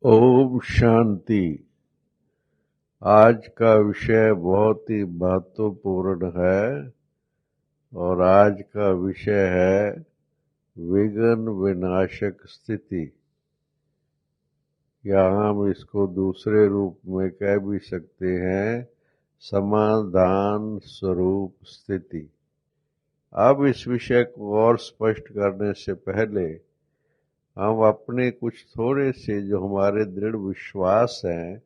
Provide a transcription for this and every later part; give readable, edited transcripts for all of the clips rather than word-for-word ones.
ओम शांति। आज का विषय बहुत ही महत्वपूर्ण है और आज का विषय है विघ्न विनाशक स्थिति, या हम इसको दूसरे रूप में कह भी सकते हैं समाधान स्वरूप स्थिति। अब इस विषय को और स्पष्ट करने से पहले हम अपने कुछ थोड़े से जो हमारे दृढ़ विश्वास हैं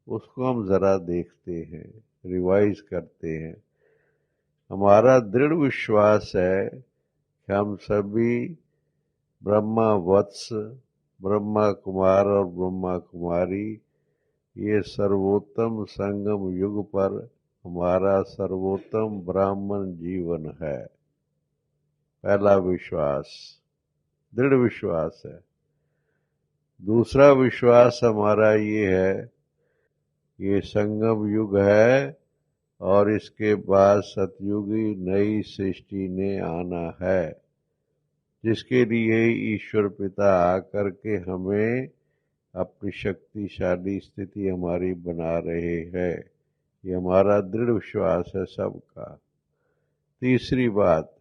उसको हम जरा देखते हैं, रिवाइज करते हैं। हमारा दृढ़ विश्वास है कि हम सभी ब्रह्मा वत्स, ब्रह्मा कुमार और ब्रह्मा कुमारी ये सर्वोत्तम संगम युग पर हमारा सर्वोत्तम ब्राह्मण जीवन है। पहला विश्वास, दृढ़ विश्वास है। दूसरा विश्वास हमारा ये है, ये संगम युग है और इसके बाद सतयुगी नई सृष्टि ने आना है, जिसके लिए ईश्वर पिता आकर के हमें अपनी शक्तिशाली स्थिति हमारी बना रहे हैं। ये हमारा दृढ़ विश्वास है सबका। तीसरी बात,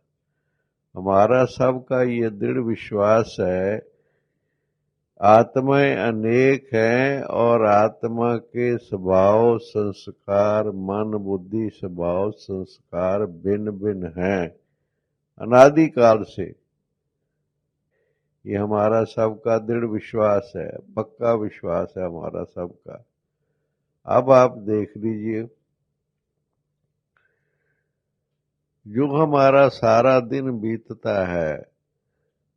हमारा सबका ये दृढ़ विश्वास है आत्माएं अनेक हैं और आत्मा के स्वभाव संस्कार, मन बुद्धि स्वभाव संस्कार भिन्न भिन्न हैं अनादिकाल से। ये हमारा सबका दृढ़ विश्वास है, पक्का विश्वास है हमारा सबका। अब आप देख लीजिए, जो हमारा सारा दिन बीतता है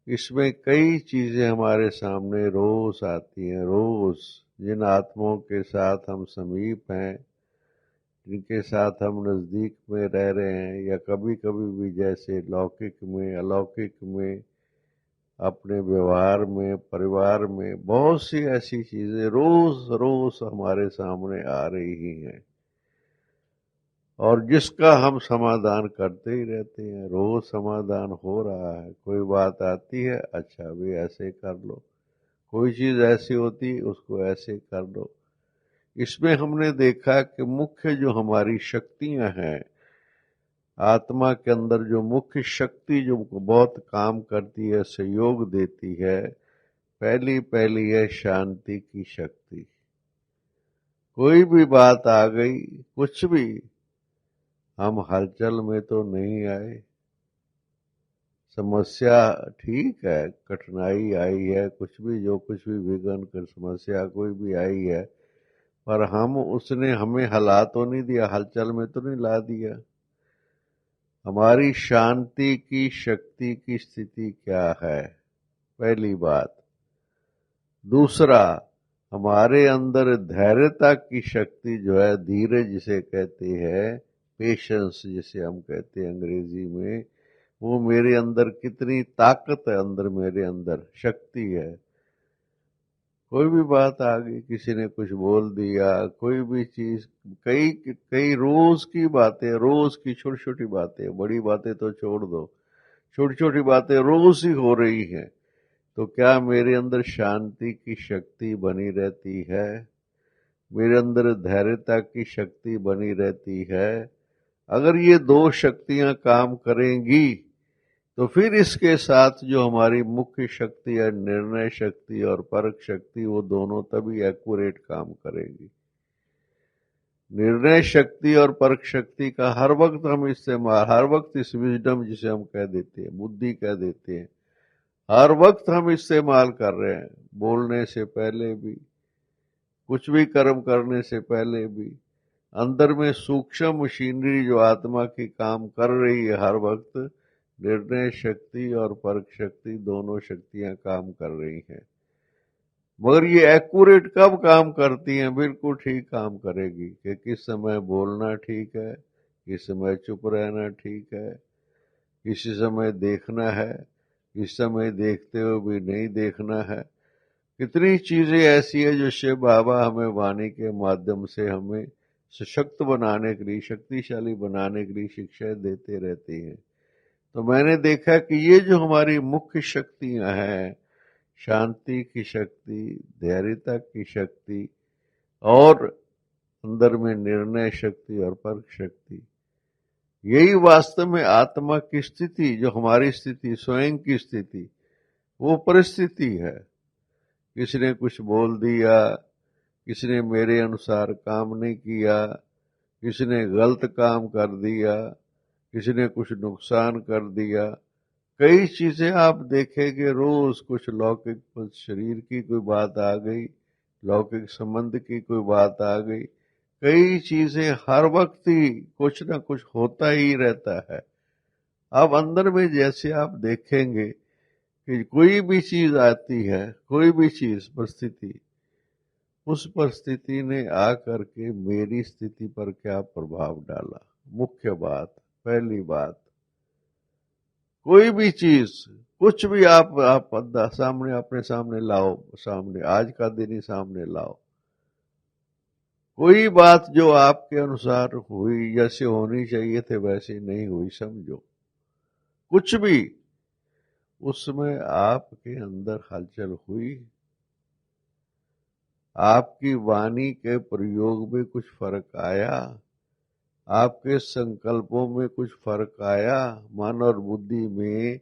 इसमें कई चीजें हमारे सामने रोज आती हैं। रोज जिन आत्माओं के साथ हम समीप हैं, जिनके साथ हम नजदीक में रह रहे हैं, या कभी कभी भी जैसे लौकिक में अलौकिक में अपने व्यवहार में परिवार में बहुत सी ऐसी चीजें रोज रोज हमारे सामने आ रही हैं और जिसका हम समाधान करते ही रहते हैं। रोज समाधान हो रहा है। कोई बात आती है, अच्छा भी ऐसे कर लो, कोई चीज ऐसी होती उसको ऐसे कर लो। इसमें हमने देखा कि मुख्य जो हमारी शक्तियां हैं, आत्मा के अंदर जो मुख्य शक्ति जो बहुत काम करती है, सहयोग देती है, पहली है शांति की शक्ति। कोई भी बात आ गई, कुछ भी, हम हलचल में तो नहीं आए। समस्या ठीक है, कठिनाई आई है, कुछ भी जो कुछ भी विघ्न कर समस्या कोई भी आई है, पर उसने हमें हिला तो नहीं दिया, हलचल में तो नहीं ला दिया। हमारी शांति की शक्ति की स्थिति क्या है, पहली बात। दूसरा, हमारे अंदर धैर्यता की शक्ति जो है, धीरज जिसे कहते हैं, पेशेंस जिसे हम कहते हैं अंग्रेजी में, वो मेरे अंदर कितनी ताकत है, अंदर मेरे अंदर शक्ति है। कोई भी बात आ गई, किसी ने कुछ बोल दिया, कोई भी चीज, कई कई रोज की बातें, रोज की छोटी छोटी बातें, बड़ी बातें तो छोड़ दो, छोटी छोटी बातें रोज ही हो रही हैं, तो क्या मेरे अंदर शांति की शक्ति बनी रहती है? मेरे अंदर धैर्यता की शक्ति बनी रहती है? अगर ये दो शक्तियां काम करेंगी तो फिर इसके साथ जो हमारी मुख्य शक्ति है, निर्णय शक्ति और परख शक्ति, वो दोनों तभी एक्यूरेट काम करेगी। निर्णय शक्ति और परख शक्ति का हर वक्त हम इस्तेमाल, हर वक्त इस विजडम जिसे हम कह देते हैं, बुद्धि कह देते हैं, हर वक्त हम इस्तेमाल कर रहे हैं। बोलने से पहले भी, कुछ भी कर्म करने से पहले भी, अंदर में सूक्ष्म मशीनरी जो आत्मा की काम कर रही है, हर वक्त निर्णय शक्ति और परख शक्ति दोनों शक्तियां काम कर रही हैं। मगर ये एक्यूरेट कब काम करती हैं? बिल्कुल ठीक काम करेगी कि किस समय बोलना ठीक है, किस समय चुप रहना ठीक है, किस समय देखना है, किस समय देखते हुए भी नहीं देखना है। कितनी चीजें ऐसी है जो शिव बाबा हमें वाणी के माध्यम से हमें सशक्त बनाने के लिए, शक्तिशाली बनाने के लिए शिक्षा देते रहती हैं। तो मैंने देखा कि ये जो हमारी मुख्य शक्तियां हैं, शांति की शक्ति, धैर्यता की शक्ति और अंदर में निर्णय शक्ति और परख शक्ति, यही वास्तव में आत्मा की स्थिति, जो हमारी स्थिति, स्वयं की स्थिति, वो परिस्थिति है। किसी ने कुछ बोल दिया, किसी ने मेरे अनुसार काम नहीं किया, किसी ने गलत काम कर दिया, किसी ने कुछ नुकसान कर दिया, कई चीजें आप देखेंगे रोज, कुछ लौकिक शरीर की कोई बात आ गई, लौकिक संबंध की कोई बात आ गई, कई चीजें हर वक्त ही कुछ ना कुछ होता ही रहता है। अब अंदर में जैसे आप देखेंगे कि कोई भी चीज आती है, कोई भी चीज परिस्थिति, उस परिस्थिति ने आकर के मेरी स्थिति पर क्या प्रभाव डाला। मुख्य बात, पहली बात, कोई भी चीज, कुछ भी आप सामने, अपने सामने लाओ, सामने आज का दिन ही सामने लाओ, कोई बात जो आपके अनुसार हुई, जैसे होनी चाहिए थे वैसे नहीं हुई, समझो कुछ भी, उसमें आपके अंदर हलचल हुई, आपकी वाणी के प्रयोग में कुछ फर्क आया, आपके संकल्पों में कुछ फर्क आया, मन और बुद्धि में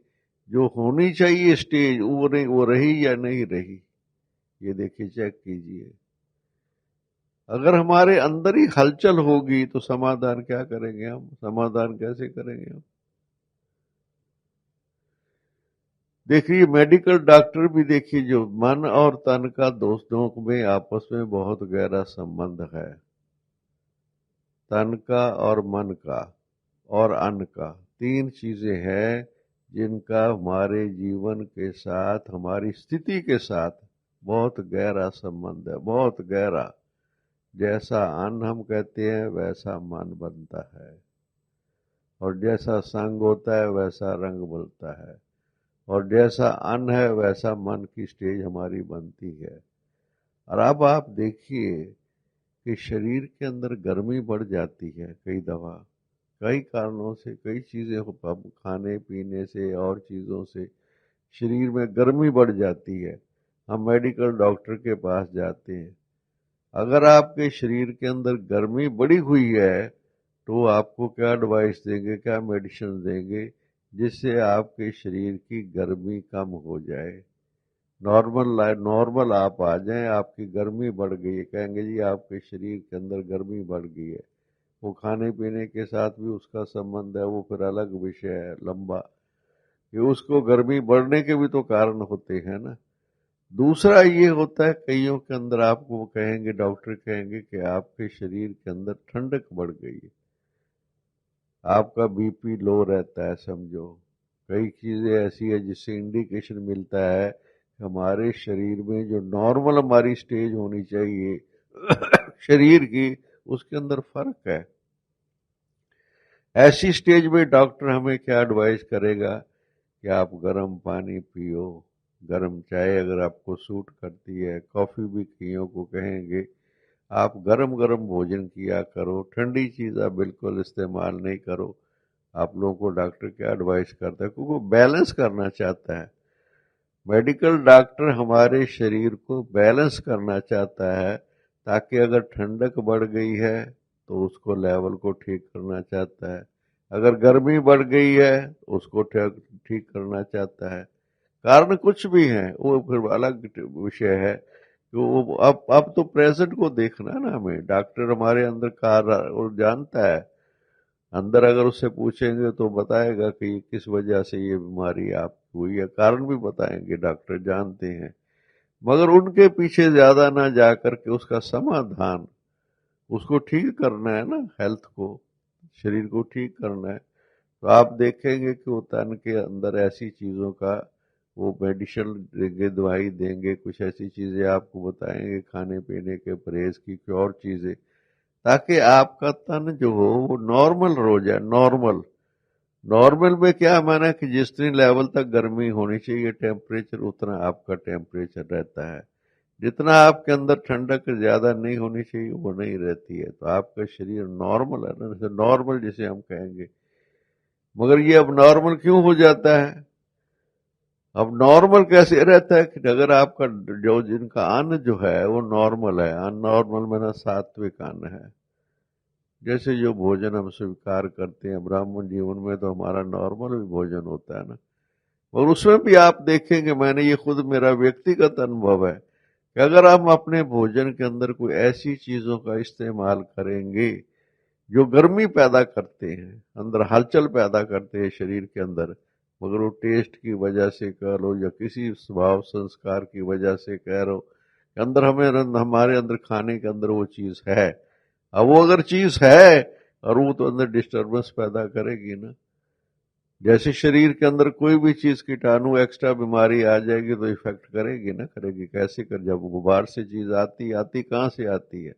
जो होनी चाहिए स्टेज वो नहीं, वो रही या नहीं रही, ये देखिए, चेक कीजिए। अगर हमारे अंदर ही हलचल होगी तो समाधान क्या करेंगे हम, समाधान कैसे करेंगे हम? देखिए, मेडिकल डॉक्टर भी देखिए, जो मन और तन का दोस्तों में आपस में बहुत गहरा संबंध है, तन का और मन का और अन्न का, तीन चीजें हैं जिनका हमारे जीवन के साथ, हमारी स्थिति के साथ बहुत गहरा संबंध है, बहुत गहरा। जैसा अन्न हम कहते हैं वैसा मन बनता है, और जैसा संग होता है वैसा रंग बनता है, और जैसा अन्न है वैसा मन की स्टेज हमारी बनती है। और अब आप देखिए कि शरीर के अंदर गर्मी बढ़ जाती है कई दफा, कई कारणों से, कई चीजें खाने पीने से और चीजों से शरीर में गर्मी बढ़ जाती है। हम मेडिकल डॉक्टर के पास जाते हैं, अगर आपके शरीर के अंदर गर्मी बढ़ी हुई है तो आपको क्या एडवाइस देंगे, क्या मेडिसिन देंगे जिससे आपके शरीर की गर्मी कम हो जाए, नॉर्मल आप आ जाएं, आपकी गर्मी बढ़ गई है, कहेंगे जी आपके शरीर के अंदर गर्मी बढ़ गई है। वो खाने पीने के साथ भी उसका संबंध है, वो फिर अलग विषय है लंबा, कि उसको गर्मी बढ़ने के भी तो कारण होते हैं ना। दूसरा ये होता है, कईयों के अंदर आपको कहेंगे, डॉक्टर कहेंगे कि आपके शरीर के अंदर ठंडक बढ़ गई है, आपका बीपी लो रहता है, समझो कई चीजें ऐसी है जिससे इंडिकेशन मिलता है कि हमारे शरीर में जो नॉर्मल हमारी स्टेज होनी चाहिए शरीर की, उसके अंदर फर्क है। ऐसी स्टेज में डॉक्टर हमें क्या एडवाइस करेगा कि आप गर्म पानी पियो, गर्म चाय अगर आपको सूट करती है, कॉफी भी कईयों को कहेंगे आप गरम गरम भोजन किया करो, ठंडी चीज आप बिल्कुल इस्तेमाल नहीं करो। आप लोगों को डॉक्टर क्या एडवाइस करता है, क्योंकि वो बैलेंस करना चाहता है। मेडिकल डॉक्टर हमारे शरीर को बैलेंस करना चाहता है, ताकि अगर ठंडक बढ़ गई है तो उसको लेवल को ठीक करना चाहता है, अगर गर्मी बढ़ गई है तो उसको ठीक करना चाहता है। कारण कुछ भी है, वो फिर अलग विषय है। तो वो अब तो प्रेजेंट को देखना है ना हमें, डॉक्टर हमारे अंदर वो जानता है, अंदर अगर उससे पूछेंगे तो बताएगा कि किस वजह से ये बीमारी आपको हुई है, कारण भी बताएंगे, डॉक्टर जानते हैं। मगर उनके पीछे ज्यादा ना जाकर के उसका समाधान, उसको ठीक करना है ना, हेल्थ को, शरीर को ठीक करना है। तो आप देखेंगे कि वो तन के अंदर ऐसी चीजों का वो मेडिसिन देंगे, दवाई देंगे, कुछ ऐसी चीजें आपको बताएंगे खाने पीने के परहेज की, कोई और चीजें, ताकि आपका तन जो हो वो नॉर्मल हो जाए। नॉर्मल, नॉर्मल में क्या माना कि जितनी लेवल तक गर्मी होनी चाहिए टेम्परेचर, उतना आपका टेम्परेचर रहता है। जितना आपके अंदर ठंडक ज्यादा नहीं होनी चाहिए वो नहीं रहती है, तो आपका शरीर नॉर्मल है ना, नॉर्मल जिसे हम कहेंगे। मगर ये अब नॉर्मल क्यों हो जाता है? अब नॉर्मल कैसे रहता है कि अगर आपका जो जिनका अन्न जो है वो नॉर्मल है, अननॉर्मल में ना सात्विक अन्न है, जैसे जो भोजन हम स्वीकार करते हैं ब्राह्मण जीवन में, तो हमारा नॉर्मल भी भोजन होता है ना। और उसमें भी आप देखेंगे, मैंने ये खुद मेरा व्यक्तिगत अनुभव है कि अगर हम अपने भोजन के अंदर कोई ऐसी चीजों का इस्तेमाल करेंगे जो गर्मी पैदा करते हैं, अंदर हलचल पैदा करते हैं शरीर के अंदर, मगर वो टेस्ट की वजह से कह लो या किसी स्वभाव संस्कार की वजह से कह लो, अंदर हमारे अंदर खाने के अंदर वो चीज है। अब वो अगर चीज है और वो तो अंदर डिस्टर्बेंस पैदा करेगी ना। जैसे शरीर के अंदर कोई भी चीज कीटाणु एक्स्ट्रा बीमारी आ जाएगी तो इफेक्ट करेगी ना, करेगी कैसे कर, जब गुबार से चीज आती आती कहाँ से आती है,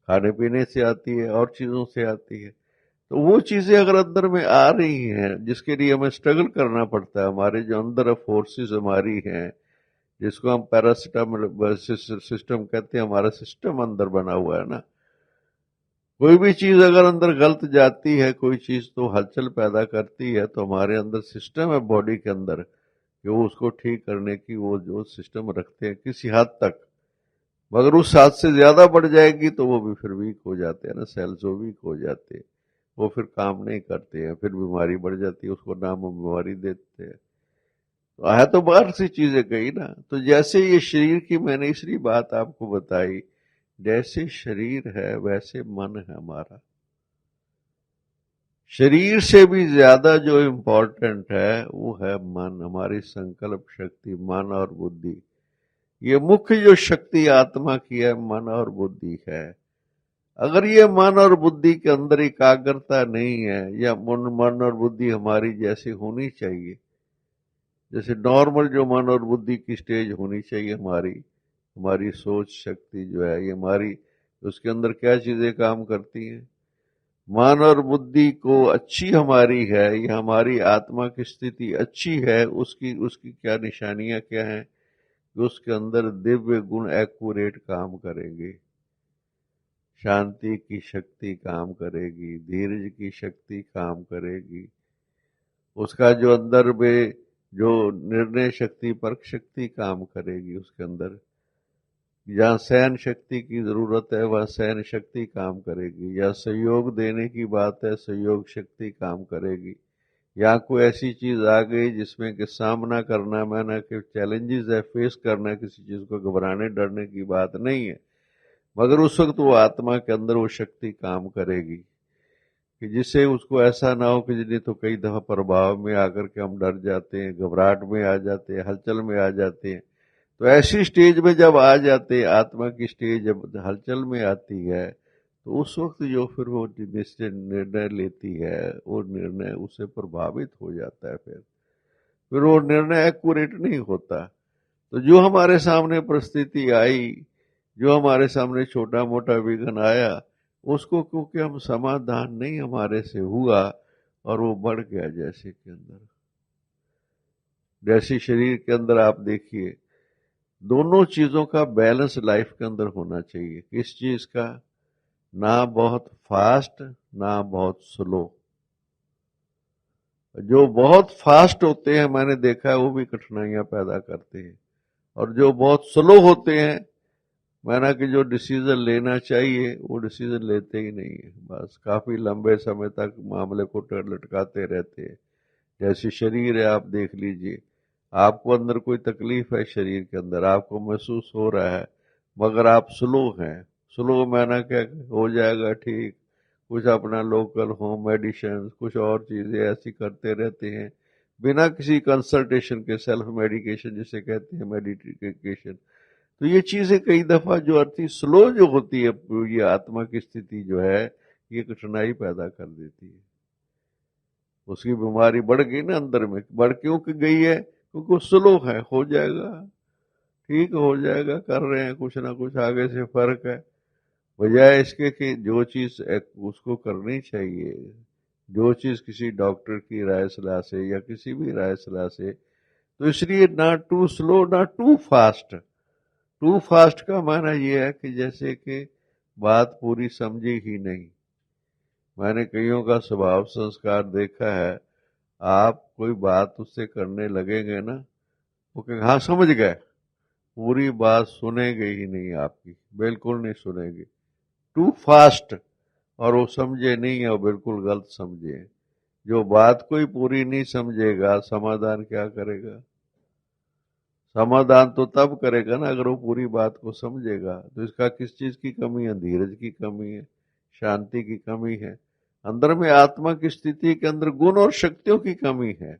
खाने पीने से आती है और चीजों से आती है। तो वो चीजें अगर अंदर में आ रही हैं जिसके लिए हमें स्ट्रगल करना पड़ता है, हमारे जो अंदर फोर्सेस हमारी हैं, जिसको हम पैरासिटामोल सिस्टम कहते हैं, हमारा सिस्टम अंदर बना हुआ है ना। कोई भी चीज अगर अंदर गलत जाती है, कोई चीज तो हलचल पैदा करती है, तो हमारे अंदर सिस्टम है बॉडी के अंदर कि वो उसको ठीक करने की वो जो सिस्टम रखते हैं किसी हद तक। मगर उस हद से ज्यादा बढ़ जाएगी तो वो भी फिर वीक हो जाते हैं ना, सेल्स वो वीक हो जाते हैं, वो फिर काम नहीं करते हैं, फिर बीमारी बढ़ जाती है, उसको नाम हम बीमारी देते हैं। तो है तो बाहर सी चीजें कही ना। तो जैसे ये शरीर की मैंने इसलिए बात आपको बताई, जैसे शरीर है वैसे मन है हमारा। शरीर से भी ज्यादा जो इम्पोर्टेंट है वो है मन, हमारी संकल्प शक्ति, मन और बुद्धि। ये मुख्य जो शक्ति आत्मा की है मन और बुद्धि है। अगर ये मन और बुद्धि के अंदर एकाग्रता नहीं है, या मन और बुद्धि हमारी जैसी होनी चाहिए, जैसे नॉर्मल जो मन और बुद्धि की स्टेज होनी चाहिए हमारी, हमारी सोच शक्ति जो है ये हमारी, उसके अंदर क्या चीजें काम करती हैं, मन और बुद्धि को अच्छी हमारी है, या हमारी आत्मा की स्थिति अच्छी है, उसकी उसकी क्या निशानियां क्या हैं कि उसके अंदर दिव्य गुण एक्यूरेट काम करेंगे। शांति की शक्ति काम करेगी, धीरज की शक्ति काम करेगी, उसका जो अंदर में जो निर्णय शक्ति परख शक्ति काम करेगी उसके अंदर, जहाँ सहन शक्ति की जरूरत है वह सहन शक्ति काम करेगी, या सहयोग देने की बात है सहयोग शक्ति काम करेगी, या कोई ऐसी चीज आ गई जिसमें कि सामना करना, मैंने कि चैलेंजेस है फेस करना, किसी चीज को घबराने डरने की बात नहीं है, मगर उस वक्त वो आत्मा के अंदर वो शक्ति काम करेगी कि जिससे उसको ऐसा ना हो कि नहीं तो कई दफा प्रभाव में आकर के हम डर जाते हैं, घबराहट में आ जाते हैं, हलचल में आ जाते हैं। तो ऐसी स्टेज में जब आ जाते हैं, आत्मा की स्टेज जब हलचल में आती है, तो उस वक्त जो फिर वो निश्चय निर्णय लेती है, वो निर्णय उससे प्रभावित हो जाता है, फिर वो निर्णय एक्यूरेट नहीं होता। तो जो हमारे सामने परिस्थिति आई, जो हमारे सामने छोटा मोटा विघ्न आया, उसको क्योंकि हम समाधान नहीं हमारे से हुआ और वो बढ़ गया जैसे के अंदर, जैसे शरीर के अंदर आप देखिए दोनों चीजों का बैलेंस लाइफ के अंदर होना चाहिए। किस चीज का, ना बहुत फास्ट ना बहुत स्लो। जो बहुत फास्ट होते हैं मैंने देखा है वो भी कठिनाइयां पैदा करते हैं, और जो बहुत स्लो होते हैं मैंने कि जो डिसीजन लेना चाहिए वो डिसीजन लेते ही नहीं है, बस काफी लंबे समय तक मामले को लटकाते रहते हैं। जैसे शरीर है आप देख लीजिए, आपको अंदर कोई तकलीफ है शरीर के अंदर, आपको महसूस हो रहा है, मगर आप स्लो हैं। स्लो मैंने क्या, हो जाएगा ठीक, कुछ अपना लोकल होम मेडिसिन कुछ और चीजें ऐसी करते रहते हैं बिना किसी कंसल्टेशन के, सेल्फ मेडिकेशन जिसे कहते हैं, मेडिकेशन। तो ये चीजें कई दफा जो अति स्लो जो होती है, ये आत्मा की स्थिति जो है ये कठिनाई पैदा कर देती है। उसकी बीमारी बढ़ गई ना अंदर में, बढ़ क्यों कि गई है, क्योंकि वो स्लो है, हो जाएगा ठीक हो जाएगा, कर रहे हैं कुछ ना कुछ, आगे से फर्क है, बजाय इसके कि जो चीज उसको करनी चाहिए, जो चीज किसी डॉक्टर की राय सलाह से या किसी भी राय सलाह से, तो इसलिए ना टू स्लो ना टू फास्ट। टू फास्ट का माना यह है कि जैसे कि बात पूरी समझी ही नहीं। मैंने कईयों का स्वभाव संस्कार देखा है, आप कोई बात उससे करने लगेंगे ना वो कहेंगे हाँ समझ गए, पूरी बात सुनेंगे ही नहीं आपकी, बिल्कुल नहीं सुनेंगे, टू फास्ट, और वो समझे नहीं है, वो बिल्कुल गलत समझे हैं। जो बात कोई पूरी नहीं समझेगा समाधान क्या करेगा? समाधान तो तब करेगा ना अगर वो पूरी बात को समझेगा। तो इसका किस चीज की कमी है? धीरज की कमी है, शांति की कमी है, अंदर में आत्मा की स्थिति के अंदर गुण और शक्तियों की कमी है।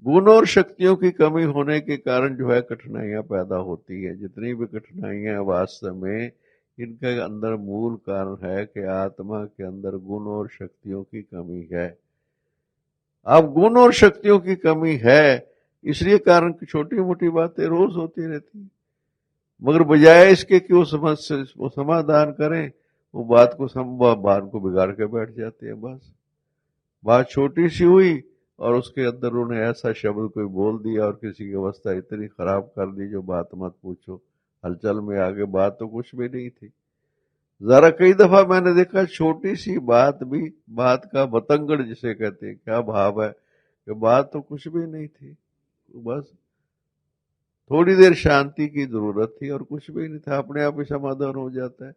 गुण और शक्तियों की कमी होने के कारण जो है कठिनाइयां पैदा होती है। जितनी भी कठिनाइयां वास्तव में इनके अंदर मूल कारण है कि आत्मा के अंदर गुण और शक्तियों की कमी है। अब गुण और शक्तियों की कमी है, इसलिए कारण की छोटी मोटी बातें रोज होती रहती है, मगर बजाय इसके कि वो समाधान करें, वो बात को बिगाड़ के बैठ जाते हैं। बस बात छोटी सी हुई और उसके अंदर उन्हें ऐसा शब्द कोई बोल दिया और किसी की अवस्था इतनी खराब कर दी जो बात मत पूछो। हलचल में आगे बात तो कुछ भी नहीं थी। जरा कई दफा मैंने देखा छोटी सी बात भी, बात का बतंगड़ जिसे कहते हैं, क्या भाव है कि बात तो कुछ भी नहीं थी, बस थोड़ी देर शांति की जरूरत थी और कुछ भी नहीं था, अपने आप ही समाधान हो जाता है।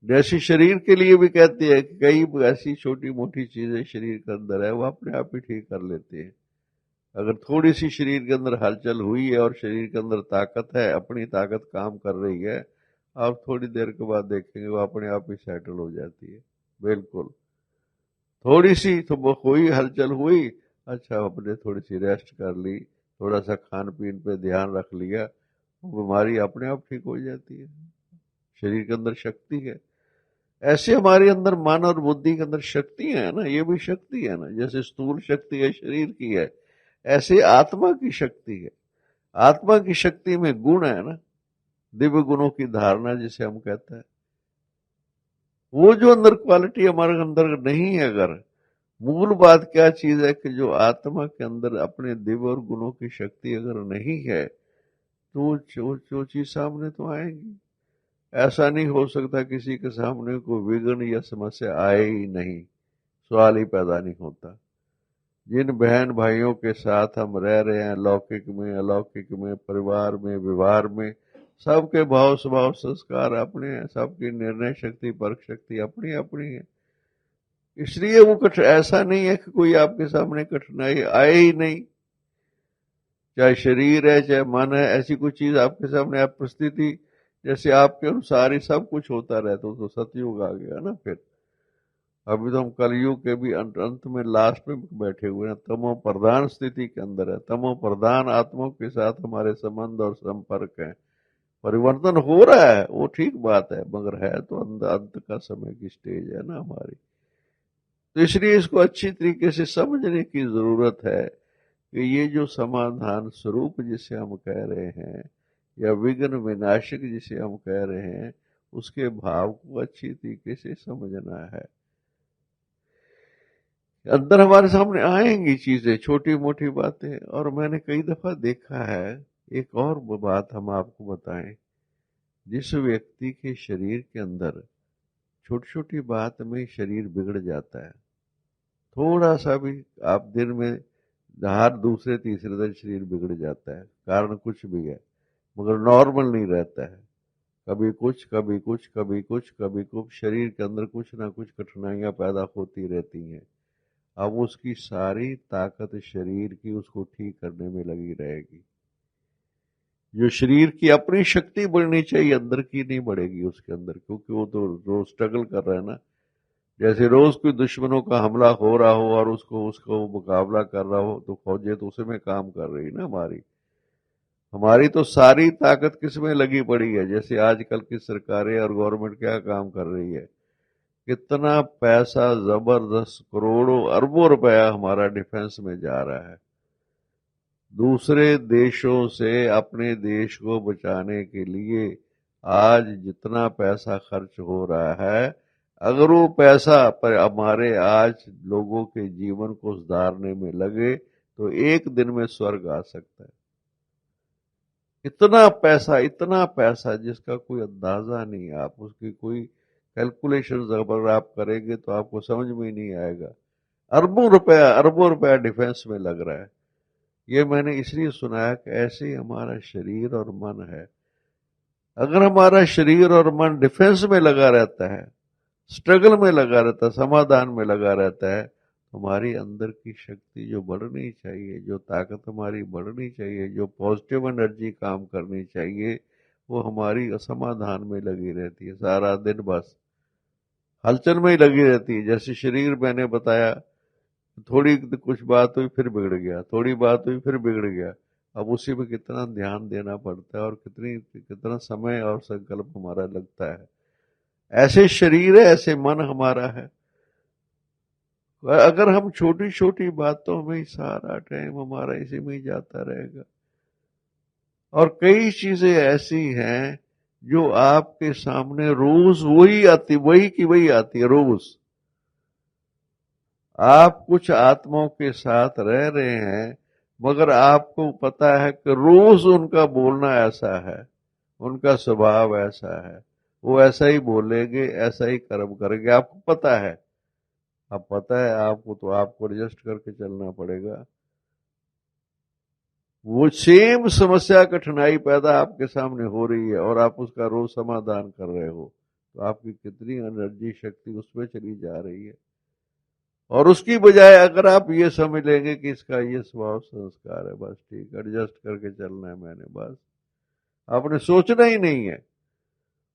जैसे शरीर के लिए भी कहते हैं कि कई ऐसी छोटी मोटी चीजें शरीर के अंदर है वो अपने आप ही ठीक कर लेते हैं। अगर थोड़ी सी शरीर के अंदर हलचल हुई है और शरीर के अंदर ताकत है, अपनी ताकत काम कर रही है, आप थोड़ी देर के बाद देखेंगे वो अपने आप ही सेटल हो जाती है। बिल्कुल थोड़ी सी तो वो हुई, हलचल हुई, अच्छा अपने थोड़ी सी रेस्ट कर ली, थोड़ा सा खान पीन पे ध्यान रख लिया, वो बीमारी अपने आप ठीक हो जाती है। शरीर के अंदर शक्ति है। ऐसे हमारे अंदर मन और बुद्धि के अंदर शक्ति है ना, ये भी शक्ति है ना, जैसे स्थूल शक्ति है शरीर की है, ऐसे आत्मा की शक्ति है। आत्मा की शक्ति में गुण है ना, दिव्य गुणों की धारणा जिसे हम कहते हैं, वो जो अंदर क्वालिटी हमारे अंदर नहीं है, अगर मूल बात क्या चीज है कि जो आत्मा के अंदर अपने दिव्य और गुणों की शक्ति अगर नहीं है तो जो चीज सामने तो आएगी। ऐसा नहीं हो सकता किसी के सामने कोई विघ्न या समस्या आए ही नहीं, सवाल ही पैदा नहीं होता। जिन बहन भाइयों के साथ हम रह रहे हैं, लौकिक में अलौकिक में, परिवार में व्यवहार में, सबके भाव स्वभाव संस्कार अपने हैं, सबकी निर्णय शक्ति परख शक्ति अपनी अपनी है। इसलिए वो ऐसा नहीं है कि कोई आपके सामने कठिनाई आए ही नहीं, चाहे शरीर है चाहे मन है, ऐसी कोई चीज आपके सामने आप परिस्थिति जैसे आपके अनुसार ही सब कुछ होता रहता, तो सतयुग आ गया ना। फिर अभी तो हम कलयुग के भी अंत में लास्ट में बैठे हुए हैं, तमो प्रधान स्थिति के अंदर है। तमो प्रधान आत्माओं के साथ हमारे संबंध और संपर्क है, परिवर्तन हो रहा है, वो ठीक बात है, मगर है तो अंत का समय की स्टेज है ना हमारी। तो इसलिए इसको अच्छी तरीके से समझने की जरूरत है कि ये जो समाधान स्वरूप जिसे हम कह रहे हैं या विघ्न विनाशक जिसे हम कह रहे हैं, उसके भाव को अच्छी तरीके से समझना है। अंदर हमारे सामने आएंगी चीजें, छोटी मोटी बातें। और मैंने कई दफा देखा है, एक और बात हम आपको बताएं, जिस व्यक्ति के शरीर के अंदर छोटी छोटी बात में शरीर बिगड़ जाता है, थोड़ा सा भी आप दिन में हर दूसरे तीसरे दिन शरीर बिगड़ जाता है, कारण कुछ भी है, मगर नॉर्मल नहीं रहता है, कभी कुछ कभी कुछ कभी कुछ कभी कुछ, शरीर के अंदर कुछ ना कुछ कठिनाइयां पैदा होती रहती हैं। अब उसकी सारी ताकत शरीर की उसको ठीक करने में लगी रहेगी। जो शरीर की अपनी शक्ति बढ़नी चाहिए अंदर की नहीं बढ़ेगी उसके अंदर, क्योंकि वो तो रोज स्ट्रगल कर रहा है ना। जैसे रोज कोई दुश्मनों का हमला हो रहा हो और उसको उसको मुकाबला कर रहा हो, तो फौजें तो उसी में काम कर रही ना हमारी। हमारी तो सारी ताकत किसमें लगी पड़ी है, जैसे आजकल की सरकारें और गवर्नमेंट क्या काम कर रही है, कितना पैसा जबरदस्त करोड़ों अरबों रुपया हमारा डिफेंस में जा रहा है, दूसरे देशों से अपने देश को बचाने के लिए। आज जितना पैसा खर्च हो रहा है, अगर वो पैसा पर हमारे आज लोगों के जीवन को सुधारने में लगे तो एक दिन में स्वर्ग आ सकता है। इतना पैसा जिसका कोई अंदाजा नहीं, आप उसकी कोई कैलकुलेशन अगर आप करेंगे तो आपको समझ में ही नहीं आएगा। अरबों रुपया डिफेंस में लग रहा है। ये मैंने इसलिए सुनाया कि ऐसे ही हमारा शरीर और मन है। अगर हमारा शरीर और मन डिफेंस में लगा रहता है, स्ट्रगल में लगा रहता है, समाधान में लगा रहता है, तो हमारी अंदर की शक्ति जो बढ़नी चाहिए, जो ताकत हमारी बढ़नी चाहिए, जो पॉजिटिव एनर्जी काम करनी चाहिए, वो हमारी असमाधान में लगी रहती है सारा दिन, बस हलचल में ही लगी रहती है। जैसे शरीर मैंने बताया, थोड़ी कुछ बात हुई फिर बिगड़ गया, थोड़ी बात हुई फिर बिगड़ गया। अब उसी पे कितना ध्यान देना पड़ता है और कितना समय और संकल्प हमारा लगता है। ऐसे शरीर है, ऐसे मन हमारा है। अगर हम छोटी छोटी बातों में ही सारा टाइम हमारा इसी में ही जाता रहेगा। और कई चीजें ऐसी हैं जो आपके सामने रोज वही की वही आती है रोज। आप कुछ आत्माओं के साथ रह रहे हैं, मगर आपको पता है कि रोज उनका बोलना ऐसा है, उनका स्वभाव ऐसा है, वो ऐसा ही बोलेंगे, ऐसा ही कर्म करेंगे, आपको पता है। अब पता है आपको, तो आपको एडजस्ट करके चलना पड़ेगा। वो सेम समस्या कठिनाई पैदा आपके सामने हो रही है और आप उसका रोज समाधान कर रहे हो, तो आपकी कितनी एनर्जी शक्ति उसमें चली जा रही है। और उसकी बजाय अगर आप ये समझ लेंगे कि इसका ये स्वभाव संस्कार है, बस ठीक, एडजस्ट करके चलना है मैंने, बस आपने सोचना ही नहीं है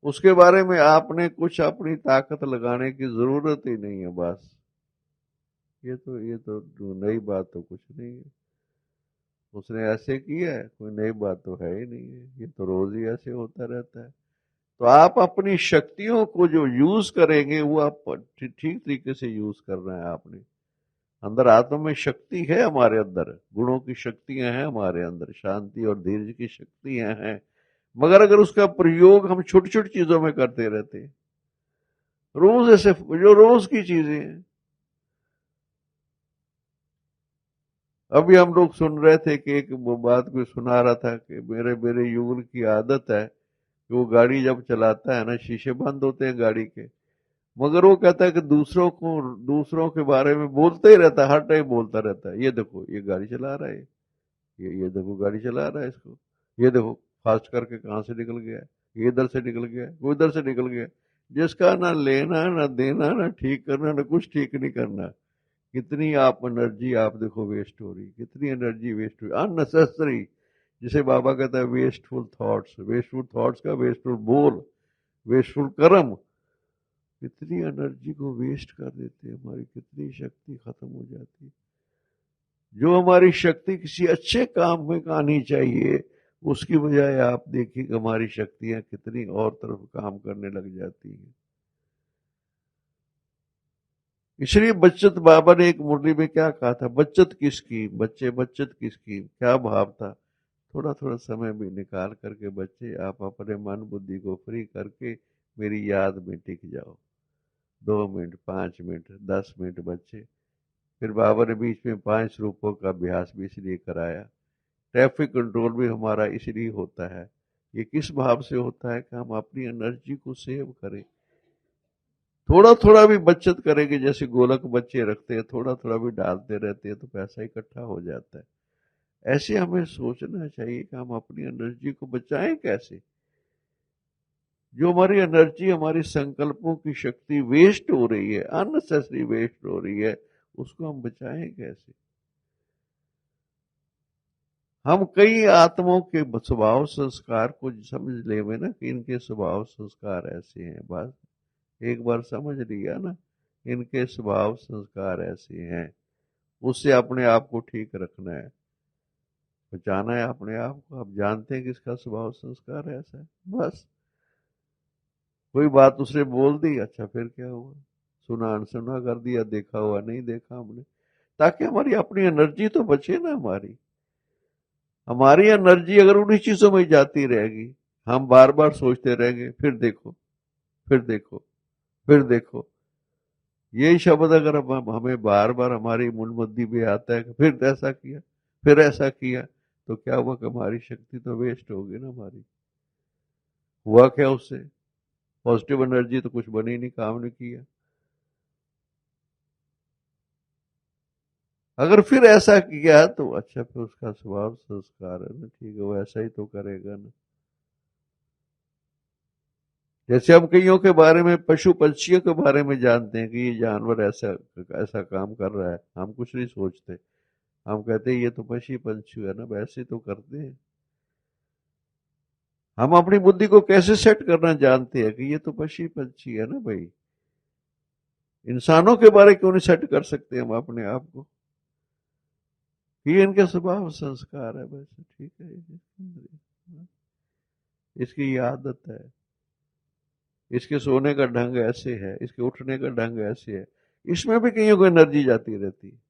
उसके बारे में, आपने कुछ अपनी ताकत लगाने की जरूरत ही नहीं है, बस ये तो नई बात तो कुछ नहीं है। उसने ऐसे किया है, कोई नई बात तो है ही नहीं है, ये तो रोज ही ऐसे होता रहता है। तो आप अपनी शक्तियों को जो यूज करेंगे वो आप ठीक तरीके से यूज करना है आपने। अंदर आत्मा में शक्ति है, हमारे अंदर गुणों की शक्तियां हैं, हमारे अंदर शांति और धीरज की शक्तियां हैं। मगर अगर उसका प्रयोग हम छोटी छोटी चीजों में करते रहते हैं, रोज ऐसे जो रोज की चीजें हैं। अभी हम लोग सुन रहे थे कि एक वो बात कोई सुना रहा था कि मेरे मेरे युगल की आदत है कि वो गाड़ी जब चलाता है ना, शीशे बंद होते हैं गाड़ी के, मगर वो कहता है कि दूसरों के बारे में बोलते ही रहता है, हर टाइम बोलता रहता है, ये देखो ये गाड़ी चला रहा है, ये देखो गाड़ी चला रहा है इसको, ये देखो फास्ट करके कहाँ से निकल गया है, ये इधर से निकल गया है, वो इधर से निकल गया है। जिसका ना लेना ना देना, ना ठीक करना, ना कुछ ठीक नहीं करना। कितनी आप एनर्जी आप देखो वेस्ट हो रही, कितनी एनर्जी वेस्ट हुई अननेसेसरी। जिसे बाबा कहता है वेस्टफुल थॉट्स का वेस्टफुल बोल, वेस्टफुल कर्म, कितनी एनर्जी को वेस्ट कर देते हैं, हमारी कितनी शक्ति खत्म हो जाती है। जो हमारी शक्ति किसी अच्छे काम में आनी चाहिए, उसकी बजाय आप देखिए कि हमारी शक्तियां कितनी और तरफ काम करने लग जाती हैं। इसलिए बचत, बाबा ने एक मुरली में क्या कहा था, बचत की स्कीम, बच्चे बचत की स्कीम, क्या भाव था। थोड़ा थोड़ा समय भी निकाल करके बच्चे आप अपने मन बुद्धि को फ्री करके मेरी याद में टिक जाओ। 2 मिनट, 5 मिनट, 10 मिनट बच्चे। फिर बाबा ने बीच में 5 रूपों का अभ्यास भी इसलिए कराया। ट्रैफिक कंट्रोल भी हमारा इसलिए होता है, ये किस भाव से होता है कि हम अपनी एनर्जी को सेव करें। थोड़ा थोड़ा भी बचत करेंगे, जैसे गोलक बच्चे रखते हैं, थोड़ा थोड़ा भी डालते रहते हैं तो पैसा इकट्ठा हो जाता है। ऐसे हमें सोचना चाहिए कि हम अपनी एनर्जी को बचाएं कैसे। जो हमारी एनर्जी, हमारी संकल्पों की शक्ति वेस्ट हो रही है, अननेसेसरी वेस्ट हो रही है, उसको हम बचाएं कैसे। हम कई आत्माओं के स्वभाव संस्कार को समझ ले में ना कि इनके स्वभाव संस्कार ऐसे हैं, बस एक बार समझ लिया ना, इनके स्वभाव संस्कार ऐसे हैं, उससे अपने आप को ठीक रखना है, बचाना है अपने आप को। आप जानते हैं कि इसका स्वभाव संस्कार ऐसा है, बस कोई बात उसने बोल दी, अच्छा फिर क्या हुआ, सुना अनसुना कर दिया, देखा हुआ नहीं देखा हमने, ताकि हमारी अपनी एनर्जी तो बचे ना। हमारी एनर्जी अगर उन्हीं चीजों में जाती रहेगी, हम बार बार सोचते रहेंगे, फिर देखो, फिर देखो, फिर देखो, यही शब्द अगर हमें बार बार हमारी मुंडी में आता है कि फिर ऐसा किया, फिर ऐसा किया, तो क्या हुआ कि हमारी शक्ति तो वेस्ट होगी ना हमारी। हुआ क्या उससे, पॉजिटिव एनर्जी तो कुछ बनी नहीं, काम नहीं किया। अगर फिर ऐसा किया तो अच्छा, फिर उसका स्वभाव संस्कार है ना, ठीक है, वो ऐसा ही तो करेगा ना। जैसे हम कईयों के बारे में, पशु पक्षियों के बारे में जानते हैं कि ये जानवर ऐसा ऐसा काम कर रहा है, हम कुछ नहीं सोचते, हम कहते हैं ये तो पक्षी पंछी है ना, वैसे तो करते हैं। हम अपनी बुद्धि को कैसे सेट करना जानते हैं कि ये तो पक्षी पंछी है ना भाई। इंसानों के बारे क्यों नहीं सेट कर सकते हम अपने आप को, ये इनके स्वभाव संस्कार है, बस ठीक है, इसकी ये आदत है, इसके सोने का ढंग ऐसे है, इसके उठने का ढंग ऐसे है। इसमें भी कहीं को एनर्जी जाती रहती है,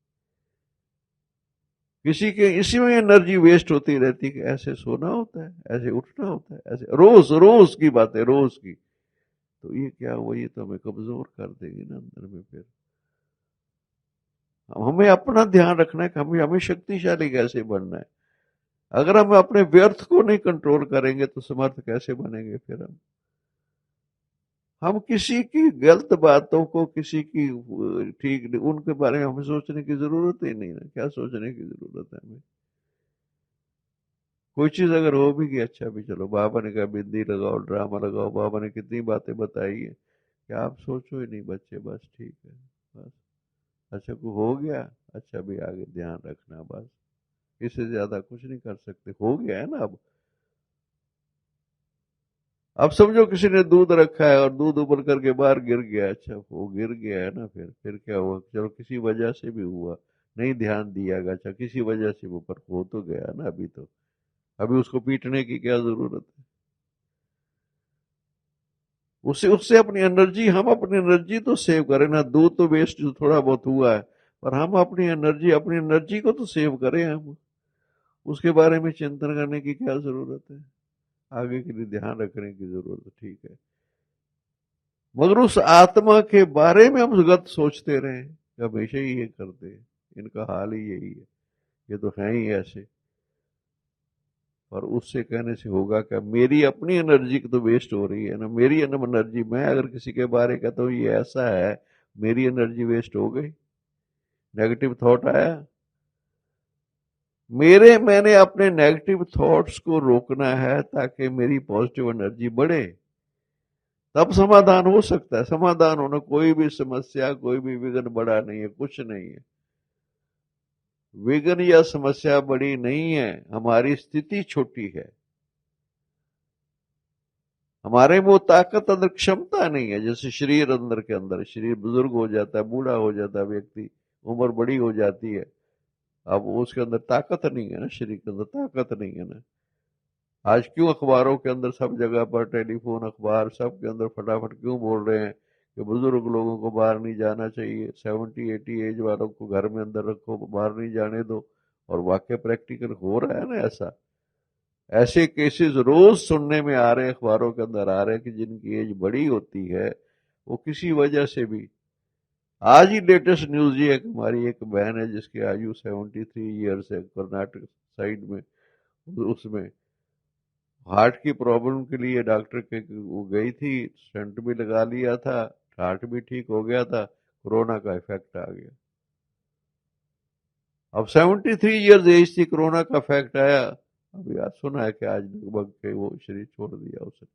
किसी के इसी में एनर्जी वेस्ट होती रहती है कि ऐसे सोना होता है, ऐसे उठना होता है, ऐसे रोज रोज की बात है, रोज की। तो ये क्या हुआ, ये तो हमें कमजोर कर देगी ना अंदर में। फिर हमें अपना ध्यान रखना है कि हमें हमें शक्तिशाली कैसे बनना है। अगर हम अपने व्यर्थ को नहीं कंट्रोल करेंगे तो समर्थ कैसे बनेंगे फिर हम किसी की गलत बातों को, किसी की ठीक उनके बारे में हमें सोचने की जरूरत ही नहीं है। क्या सोचने की जरूरत है हमें? कोई चीज अगर हो भी गई, अच्छा भी, चलो बाबा ने कहा बिंदी लगाओ, ड्रामा लगाओ, बाबा ने कितनी बातें बताई है कि आप सोचो ही नहीं बच्चे, बस ठीक है, बस अच्छा को हो गया, अच्छा भी आगे ध्यान रखना, बस इससे ज्यादा कुछ नहीं कर सकते, हो गया है ना अब समझो किसी ने दूध रखा है और दूध उबल करके बाहर गिर गया, अच्छा वो गिर गया है ना, फिर क्या हुआ, चलो किसी वजह से भी हुआ, नहीं ध्यान दिया गया, अच्छा किसी वजह से वो, पर हो तो गया ना अभी तो, अभी उसको पीटने की क्या जरूरत है? उससे उससे अपनी एनर्जी, हम अपनी एनर्जी तो सेव करें ना, दूध तो वेस्ट जो थोड़ा बहुत हुआ है, पर हम अपनी एनर्जी को तो सेव करें हम, उसके बारे में चिंतन करने की क्या जरूरत है, आगे के लिए ध्यान रखने की जरूरत है, ठीक है। मगर उस आत्मा के बारे में हम गलत सोचते रहे, हमेशा ही ये करते हैं, इनका हाल ही यही है, ये तो है ही ऐसे। और उससे कहने से होगा क्या, मेरी अपनी एनर्जी की तो वेस्ट हो रही है ना, मेरी एनर्जी, मैं अगर किसी के बारे कहता हूँ ये ऐसा है, मेरी एनर्जी वेस्ट हो गई, नेगेटिव थॉट आया मैंने अपने नेगेटिव थॉट्स को रोकना है ताकि मेरी पॉजिटिव एनर्जी बढ़े, तब समाधान हो सकता है। समाधान होना, कोई भी समस्या, कोई भी विघ्न बड़ा नहीं है, कुछ नहीं है, विघ्न या समस्या बड़ी नहीं है, हमारी स्थिति छोटी है, हमारे में वो ताकत अंदर, क्षमता नहीं है। जैसे शरीर अंदर के अंदर, शरीर बुजुर्ग हो जाता है, बूढ़ा हो जाता है व्यक्ति, उम्र बड़ी हो जाती है, अब उसके अंदर ताकत नहीं है ना, शरीर के अंदर ताकत नहीं है ना। आज क्यों अखबारों के अंदर सब जगह पर टेलीफोन, अखबार, सब के अंदर फटाफट क्यों बोल रहे हैं कि बुजुर्ग लोगों को बाहर नहीं जाना चाहिए, 70-80 एज वालों को घर में अंदर रखो, बाहर नहीं जाने दो। और वाकई प्रैक्टिकल हो रहा है ना ऐसा, ऐसे केसेस रोज सुनने में आ रहे हैं, अखबारों के अंदर आ रहे हैं कि जिनकी एज बड़ी होती है वो किसी वजह से भी, आज ही लेटेस्ट न्यूज ये है कि हमारी एक बहन है जिसकी आयु 73 ईयर्स है, कर्नाटक साइड में, उसमें हार्ट की प्रॉब्लम के लिए डॉक्टर के वो गई थी, स्टंट भी लगा लिया था, हार्ट भी ठीक हो गया था, कोरोना का इफेक्ट आ गया। अब 73 ईयर्स एज थी, कोरोना का इफेक्ट आया, अभी आज सुना है कि आज लगभग के वो शरीर छोड़ दिया उसने।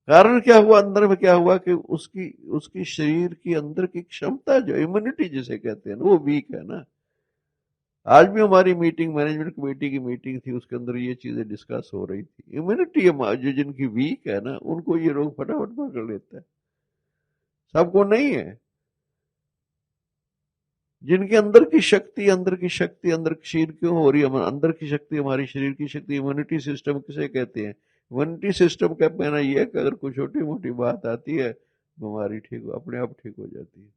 कारण क्या हुआ, अंदर में क्या हुआ कि उसकी उसकी शरीर की अंदर की क्षमता, जो इम्यूनिटी जिसे कहते हैं ना, वो वीक है ना। आज भी हमारी मीटिंग, मैनेजमेंट कमेटी की मीटिंग थी, उसके अंदर ये चीजें डिस्कस हो रही थी। इम्यूनिटी जो जिनकी वीक है ना, उनको ये रोग फटाफट पकड़ लेता है, सबको नहीं है। जिनके अंदर की शक्ति अंदर क्षीण क्यों हो रही है, अंदर की शक्ति, हमारी शरीर की शक्ति, इम्यूनिटी सिस्टम किसे कहते हैं? इम्यूनिटी सिस्टम का कहना यह है कि अगर कोई छोटी मोटी बात आती है, बीमारी ठीक अपने आप ठीक हो जाती है।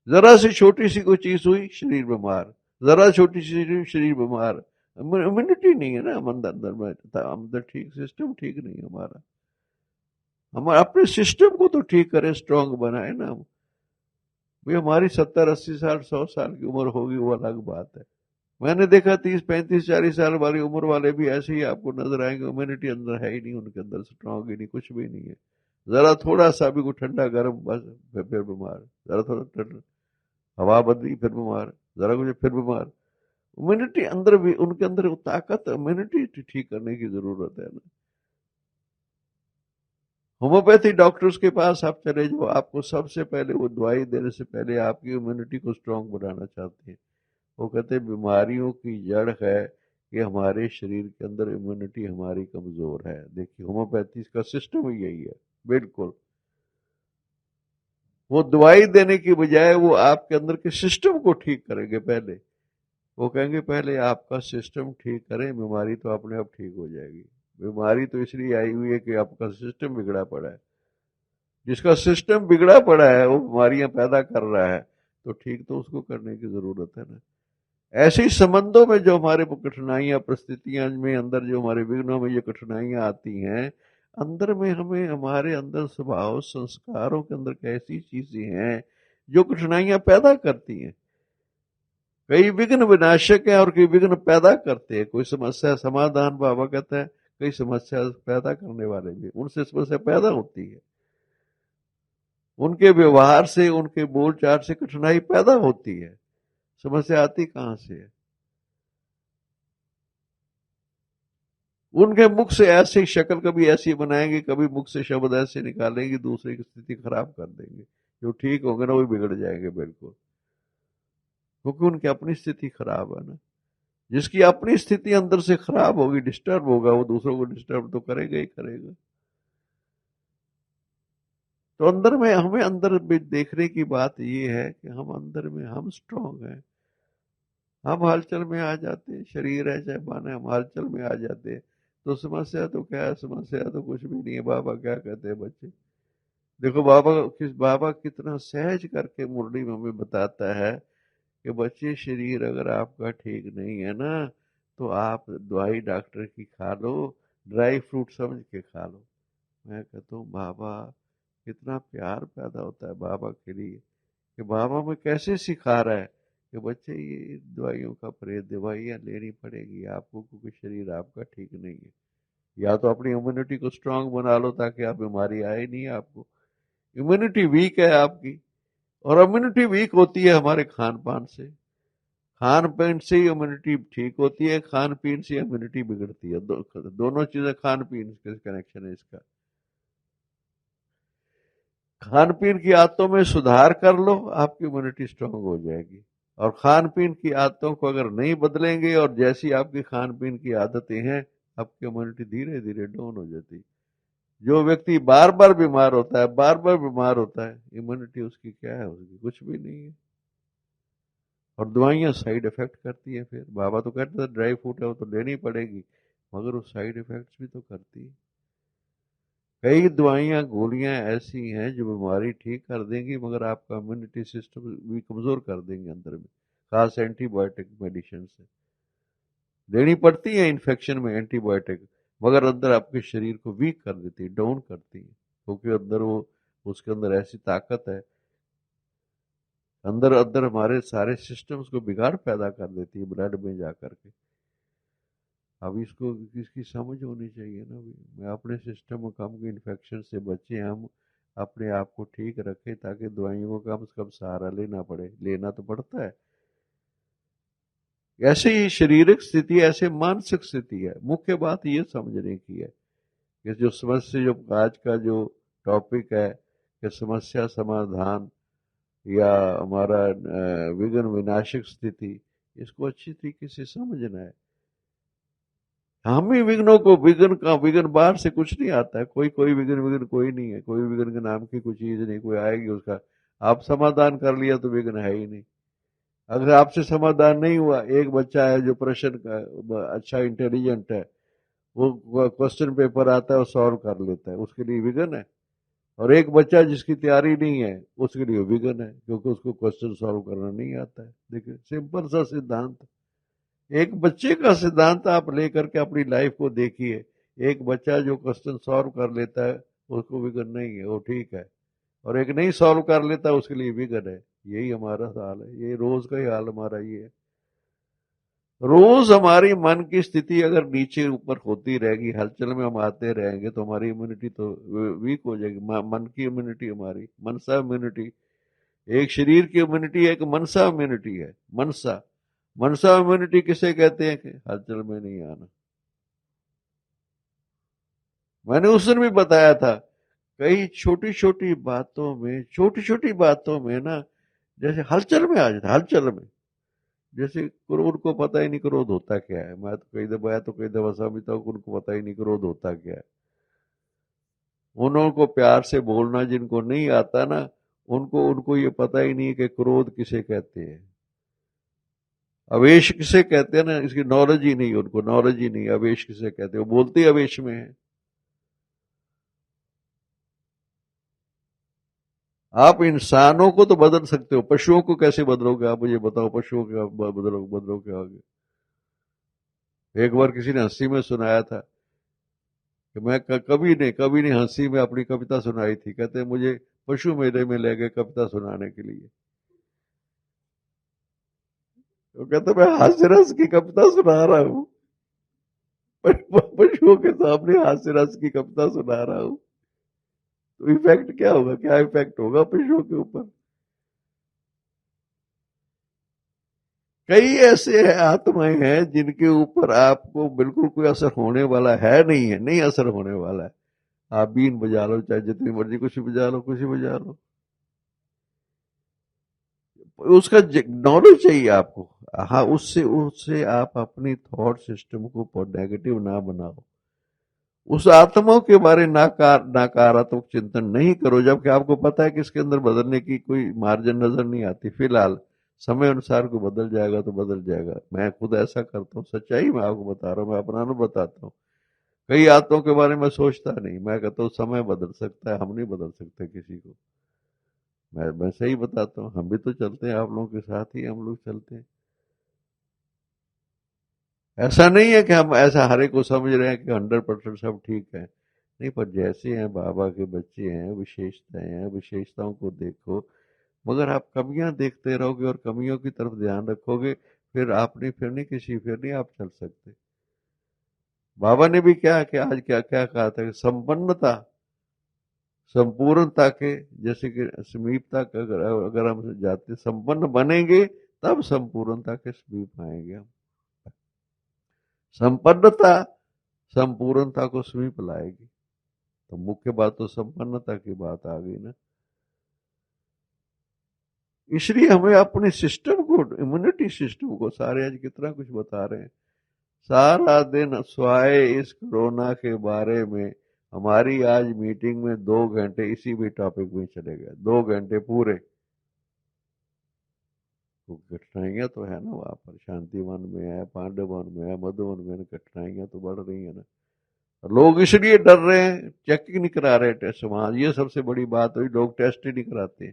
जरा सी छोटी सी कोई चीज हुई, शरीर बीमार, जरा छोटी सी शरीर बीमार, इम्यूनिटी नहीं है ना हम अंदर अंदर में, अंदर ठीक सिस्टम ठीक नहीं है हमारा। हम अपने सिस्टम को तो ठीक करें, स्ट्रांग बनाए ना हम। भाई हमारी 70-80 साल 100 साल की उम्र होगी वो अलग बात है। मैंने देखा 30-35-40 साल वाली उम्र वाले भी ऐसे ही आपको नजर आएंगे, इम्यूनिटी अंदर है ही नहीं, उनके अंदर स्ट्रांग ही नहीं, कुछ भी नहीं है। जरा थोड़ा सा भी को ठंडा गर्म, बस फिर बीमार, जरा थोड़ा ठंडा। हवा बदली फिर बीमार, जरा कुछ फिर बीमार। इम्यूनिटी अंदर भी, उनके अंदर वो ताकत, इम्यूनिटी ठीक करने की जरूरत है ना। होम्योपैथी डॉक्टर्स के पास आप चले जाओ, आपको सबसे पहले वो दवाई देने से पहले आपकी इम्यूनिटी को स्ट्रांग बनाना चाहते हैं। वो कहते हैं बीमारियों की जड़ है कि हमारे शरीर के अंदर इम्यूनिटी हमारी कमजोर है। देखिए होम्योपैथी का सिस्टम ही यही है, बिल्कुल। वो दवाई देने की बजाय वो आपके अंदर के सिस्टम को ठीक करेंगे पहले। वो कहेंगे पहले आपका सिस्टम ठीक करें, बीमारी तो अपने आप ठीक हो जाएगी। बीमारी तो इसलिए आई हुई है कि आपका सिस्टम बिगड़ा पड़ा है। जिसका सिस्टम बिगड़ा पड़ा है वो बीमारियां पैदा कर रहा है, तो ठीक तो उसको करने की जरूरत है ना। ऐसे ही संबंधों में जो हमारे कठिनाइयां, परिस्थितियां में अंदर जो हमारे विघ्नों में जो कठिनाइयां आती हैं, अंदर में हमें हमारे अंदर स्वभाव संस्कारों के अंदर कैसी चीजें हैं जो कठिनाइयां पैदा करती हैं। कई विघ्न विनाशक है और कई विघ्न पैदा करते हैं। कोई समस्या समाधान, बाबा कहता है, कई समस्या पैदा करने वाले भी, उनसे समस्या पैदा होती है। उनके व्यवहार से, उनके बोलचाल से कठिनाई पैदा होती है। समस्या आती कहां से है? उनके मुख से ऐसी शक्ल कभी ऐसी बनाएंगे, कभी मुख से शब्द ऐसे निकालेंगे, दूसरे की स्थिति खराब कर देंगे। जो ठीक होंगे ना वो बिगड़ जाएंगे बिल्कुल, क्योंकि उनकी अपनी स्थिति खराब है ना। जिसकी अपनी स्थिति अंदर से खराब होगी, डिस्टर्ब होगा, वो दूसरों को डिस्टर्ब तो करेगा ही करेगा। तो अंदर में हमें, अंदर में देखने की बात ये है कि हम अंदर में हम स्ट्रांग हैं। हम हलचल में आ जाते हैं, शरीर है चाहे माने, हम हलचल में आ जाते हैं। तो समस्या तो क्या है? समस्या तो कुछ भी नहीं है। बाबा क्या कहते हैं बच्चे, देखो बाबा कितना सहज करके मुरली में हमें बताता है कि बच्चे, शरीर अगर आपका ठीक नहीं है ना, तो आप दवाई डॉक्टर की खा लो, ड्राई फ्रूट समझ के खा लो। मैं कहता हूँ बाबा, कितना प्यार पैदा होता है बाबा के लिए, कि बाबा में कैसे सिखा रहा है कि बच्चे ये दवाइयों का परहेज, दवाइयाँ लेनी पड़ेगी आपको, क्योंकि शरीर आपका ठीक नहीं है। या तो अपनी इम्यूनिटी को स्ट्रांग बना लो ताकि आप बीमारी आए नहीं आपको। इम्यूनिटी वीक है आपकी, और इम्यूनिटी वीक होती है हमारे खान पान से। खान पान से इम्यूनिटी ठीक होती है, खान पीन से इम्यूनिटी बिगड़ती है। दोनों चीजें खान पीन के कनेक्शन है इसका। खान पीन की आदतों में सुधार कर लो, आपकी इम्यूनिटी स्ट्रांग हो जाएगी। और खान पीन की आदतों को अगर नहीं बदलेंगे, और जैसी आपकी खान पीन की आदतें हैं, आपकी इम्यूनिटी धीरे धीरे डाउन हो जाती है। जो व्यक्ति बार बार बीमार होता है, बार बार बीमार होता है, इम्यूनिटी उसकी क्या है? उसकी कुछ भी नहीं है। और दवाइयां साइड इफेक्ट करती है। फिर बाबा तो कहते थे ड्राई फ्रूट है वो तो लेनी पड़ेगी, मगर वो साइड इफेक्ट्स भी तो करती है। कई दवाइयां, गोलियां ऐसी हैं जो बीमारी ठीक कर देंगी, मगर आपका इम्यूनिटी सिस्टम भी कमजोर कर देंगे अंदर में। खास एंटीबायोटिक मेडिसिन से लेनी पड़ती है इन्फेक्शन में एंटीबायोटिक, मगर अंदर आपके शरीर को वीक कर देती है, डाउन करती है, क्योंकि अंदर वो, उसके अंदर ऐसी ताकत है, अंदर अंदर हमारे सारे सिस्टम्स को बिगाड़ पैदा कर देती है ब्लड में जा करके। अब इसको, इसकी समझ होनी चाहिए ना भी। मैं अपने सिस्टम में कम के इन्फेक्शन से बचे, हम अपने आप को ठीक रखें, ताकि दवाइयों का कम से कम सहारा लेना पड़े। लेना तो पड़ता है। ऐसे ही शारीरिक स्थिति, ऐसे मानसिक स्थिति है। मुख्य बात ये समझने की है कि जो समस्या, जो आज का जो टॉपिक है कि समस्या समाधान या हमारा विघ्न विनाशक स्थिति, इसको अच्छी तरीके से समझना है। हम ही विघ्नों को, विघ्न का, विघ्न बाहर से कुछ नहीं आता है। कोई कोई विघ्न, विघ्न कोई नहीं है। कोई विघ्न के नाम की कोई चीज नहीं, कोई आएगी उसका आप समाधान कर लिया तो विघ्न है ही नहीं। अगर आपसे समाधान नहीं हुआ, एक बच्चा है जो प्रश्न का अच्छा इंटेलिजेंट है, वो क्वेश्चन पेपर आता है और सॉल्व कर लेता है, उसके लिए विघ्न है। और एक बच्चा जिसकी तैयारी नहीं है, उसके लिए विघ्न है, क्योंकि उसको क्वेश्चन सॉल्व करना नहीं आता है। देखिए सिंपल सा सिद्धांत, एक बच्चे का सिद्धांत आप लेकर के अपनी लाइफ को देखिए। एक बच्चा जो क्वेश्चन सॉल्व कर लेता है, उसको विघ्न नहीं है, वो ठीक है। और एक नहीं सॉल्व कर लेता, उसके लिए विघ्न है। यही हमारा हाल है, ये रोज का ही हाल हमारा ये है। रोज हमारी मन की स्थिति अगर नीचे ऊपर होती रहेगी, हलचल में हम आते रहेंगे, तो हमारी इम्यूनिटी तो वीक हो जाएगी। मन की इम्यूनिटी, हमारी मनसा इम्यूनिटी एक शरीर की इम्यूनिटी है, एक मनसा इम्यूनिटी है। मनसा मनसा इम्यूनिटी किसे कहते हैं कि हलचल में नहीं आना। मैंने उस दिन भी बताया था, कई छोटी छोटी बातों में ना, जैसे हलचल में आ जाता, हलचल में। जैसे क्रोध को पता ही नहीं क्रोध होता क्या है। मैं तो कई दफा समझता हूँ कि उनको पता ही नहीं क्रोध होता क्या है। उनको प्यार से बोलना जिनको नहीं आता ना, उनको उनको ये पता ही नहीं कि क्रोध किसे कहते हैं, अवेश किसे कहते हैं ना, इसकी नॉलेज ही नहीं, उनको नॉलेज ही नहीं अवेश किसे कहते हैं। वो बोलते ही अवेश में है। आप इंसानों को तो बदल सकते हो, पशुओं को कैसे बदलोगे आप मुझे बताओ। पशुओं का बदलोगे आगे। एक बार किसी ने हंसी में सुनाया था कि मैं कभी नहीं हंसी में अपनी कविता सुनाई थी। कहते मुझे पशु मेले में ले गए कविता सुनाने के लिए। तो कहते मैं हास्य रस की कविता सुना रहा हूँ, पशुओं के सामने हास्य रस की कविता सुना रहा हूँ, तो इफेक्ट क्या होगा, क्या इफेक्ट होगा पशुओं के ऊपर। कई ऐसे आत्माएं हैं जिनके ऊपर आपको बिल्कुल कोई असर होने वाला है नहीं, है नहीं असर होने वाला है। आप बीन बजा लो, चाहे जितनी मर्जी कुछ बजा लो, कुछ बजा लो, उसका नॉलेज चाहिए आपको। हाँ, उससे उससे आप अपनी थॉट सिस्टम को नेगेटिव ना बनाओ। उस आत्माओं के बारे नकारात्मक चिंतन नहीं करो, जबकि आपको पता है कि इसके अंदर बदलने की कोई मार्जिन नजर नहीं आती। फिलहाल समय अनुसार को बदल जाएगा तो बदल जाएगा। मैं खुद ऐसा करता हूँ, सच्चाई मैं आपको बता रहा हूँ, मैं अपना अनुभव बताता हूँ। कई आत्माओं के बारे में सोचता नहीं, मैं कहता हूँ समय बदल सकता है, हम नहीं बदल सकते किसी को। मैं सही बताता हूँ, हम भी तो चलते हैं, आप लोगों के साथ ही हम लोग चलते हैं। ऐसा नहीं है कि हम ऐसा हर एक को समझ रहे हैं कि 100% सब ठीक है। नहीं, पर जैसे हैं बाबा के बच्चे हैं, विशेषताएं हैं, विशेषताओं को देखो। मगर आप कमियां देखते रहोगे और कमियों की तरफ ध्यान रखोगे, फिर नहीं आप चल सकते। बाबा ने भी क्या कि आज क्या क्या कहा था कि संपन्नता, संपूर्णता के, जैसे कि समीपता का अगर हम जाते संपन्न बनेंगे, तब संपूर्णता के समीप आएंगे हम। संपन्नता संपूर्णता को समीप लाएगी। तो मुख्य बात तो संपन्नता की बात आ गई ना। इसलिए हमें अपने सिस्टम को, इम्यूनिटी सिस्टम को, सारे आज कितना कुछ बता रहे हैं। सारा दिन स्वाए इस कोरोना के बारे में। हमारी आज मीटिंग में 2 घंटे इसी भी टॉपिक में चले गए, 2 घंटे पूरे। तो कठिनाइयां तो है ना वहां पर, शांतिवन में है, पांडवन में है, मधुवन में, कठिनाइयां तो बढ़ रही है ना। लोग इसलिए डर रहे हैं, चेक ही नहीं करा रहे टेस्ट। वहां ये सबसे बड़ी बात हुई, लोग टेस्ट ही नहीं कराते।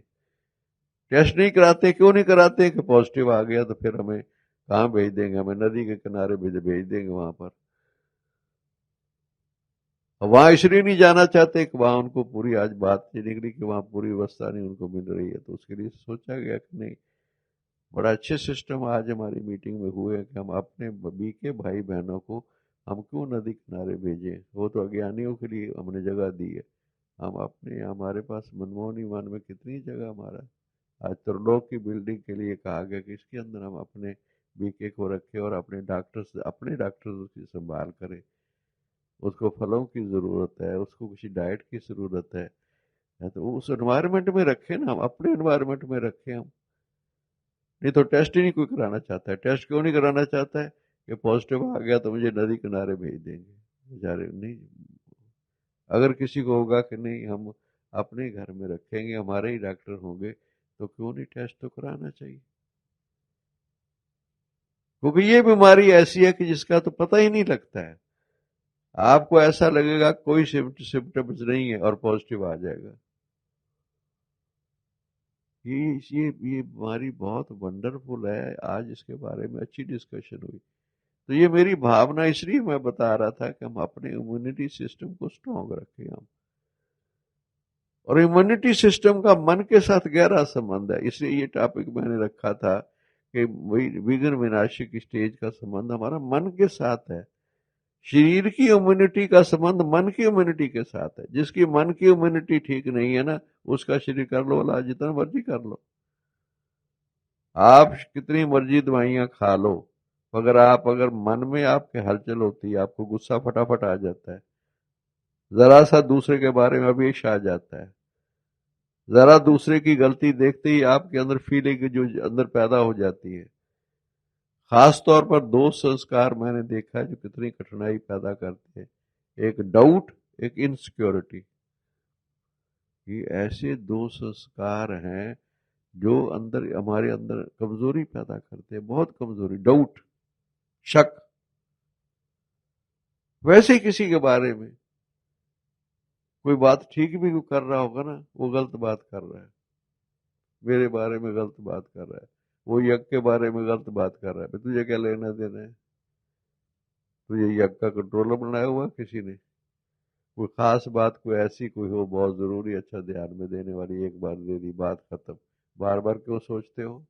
टेस्ट नहीं कराते, क्यों नहीं कराते कि पॉजिटिव आ गया तो फिर हमें कहाँ भेज देंगे, हमें नदी के किनारे भेज देंगे वहां पर। वहां इसलिए नहीं जाना चाहते कि वहां उनको पूरी, आज बात ये निकली कि वहां पूरी व्यवस्था नहीं उनको मिल रही है, तो उसके लिए सोचा गया कि नहीं, बड़ा अच्छे सिस्टम आज हमारी मीटिंग में हुए कि हम अपने बीके भाई बहनों को हम क्यों नदी किनारे भेजें। वो तो अज्ञानियों के लिए हमने जगह दी है। हम अपने, हमारे पास मनमोहनी वन में कितनी जगह हमारा। आज त्रिलोक की बिल्डिंग के लिए कहा गया कि इसके अंदर हम अपने बीके को रखें और अपने डॉक्टर उसकी संभाल करें। उसको फलों की जरूरत है, उसको किसी डाइट की जरूरत है, तो उस एनवायरनमेंट में रखें ना, हम अपने एनवायरनमेंट में रखें हम। नहीं तो टेस्ट ही नहीं कोई कराना चाहता है। टेस्ट क्यों नहीं कराना चाहता है कि पॉजिटिव आ गया तो मुझे नदी किनारे भेज देंगे। बेचारे नहीं, अगर किसी को होगा कि नहीं हम अपने घर में रखेंगे, हमारे ही डॉक्टर होंगे, तो क्यों नहीं टेस्ट तो कराना चाहिए। क्योंकि ये बीमारी ऐसी है कि जिसका तो पता ही नहीं लगता है। आपको ऐसा लगेगा कोई सिम्टम्स नहीं है और पॉजिटिव आ जाएगा। ये बीमारी बहुत वंडरफुल है। आज इसके बारे में अच्छी डिस्कशन हुई। तो ये मेरी भावना, इसलिए मैं बता रहा था कि हम अपने इम्यूनिटी सिस्टम को स्ट्रांग रखें हम। और इम्यूनिटी सिस्टम का मन के साथ गहरा संबंध है, इसलिए ये टॉपिक मैंने रखा था कि विघ्न विनाशी की स्टेज का संबंध हमारा मन के साथ है। शरीर की इम्यूनिटी का संबंध मन की इम्यूनिटी के साथ है। जिसकी मन की इम्यूनिटी ठीक नहीं है ना, उसका शरीर कर लो, वाला जितना मर्जी कर लो। आप कितनी मर्जी दवाइयां खा लो, अगर मन में आपके हलचल होती है, आपको गुस्सा फटाफट आ जाता है, जरा सा दूसरे के बारे में अवेश आ जाता है, जरा दूसरे की गलती देखते ही आपके अंदर फीलिंग जो अंदर पैदा हो जाती है। खास तौर पर दो संस्कार मैंने देखा है जो कितनी कठिनाई पैदा करते हैं, एक डाउट, एक इनसिक्योरिटी। ये ऐसे दो संस्कार हैं जो अंदर हमारे अंदर कमजोरी पैदा करते हैं, बहुत कमजोरी। डाउट, शक, वैसे ही किसी के बारे में कोई बात ठीक भी कर रहा होगा ना, वो गलत बात कर रहा है, मेरे बारे में गलत बात कर रहा है, वो यज्ञ के बारे में गलत बात कर रहा है, तुझे क्या लेना देना है? तुझे यज्ञ का कंट्रोलर बनाया हुआ किसी ने? कोई खास बात कोई ऐसी कोई हो बहुत जरूरी, अच्छा ध्यान में देने वाली, एक बार दे दी, बात खत्म। बार बार क्यों सोचते हो?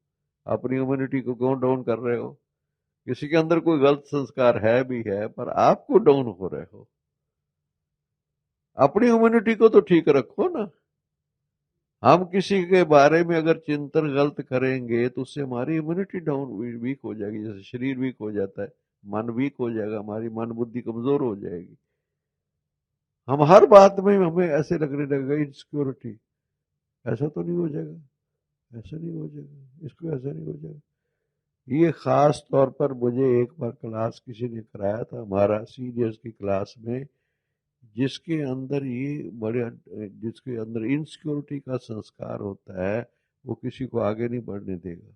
अपनी इम्यूनिटी को क्यों डाउन कर रहे हो? किसी के अंदर कोई गलत संस्कार है भी है, पर आपको डाउन हो रहे हो। अपनी इम्यूनिटी को तो ठीक रखो ना। हम किसी के बारे में अगर चिंतन गलत करेंगे तो उससे हमारी इम्यूनिटी डाउन, वीक हो जाएगी। जैसे शरीर वीक हो जाता है, मन वीक हो जाएगा, हमारी मन बुद्धि कमजोर हो जाएगी। हम हर बात में हमें ऐसे लगने लगेगा इनसिक्योरिटी, ऐसा तो नहीं हो जाएगा, ऐसा नहीं हो जाएगा, इसको ऐसा नहीं हो जाएगा। ये खास तौर पर मुझे एक बार क्लास किसी ने कराया था हमारा सीनियर्स की क्लास में, जिसके अंदर ये बड़े, जिसके अंदर इनसिक्योरिटी का संस्कार होता है, वो किसी को आगे नहीं बढ़ने देगा।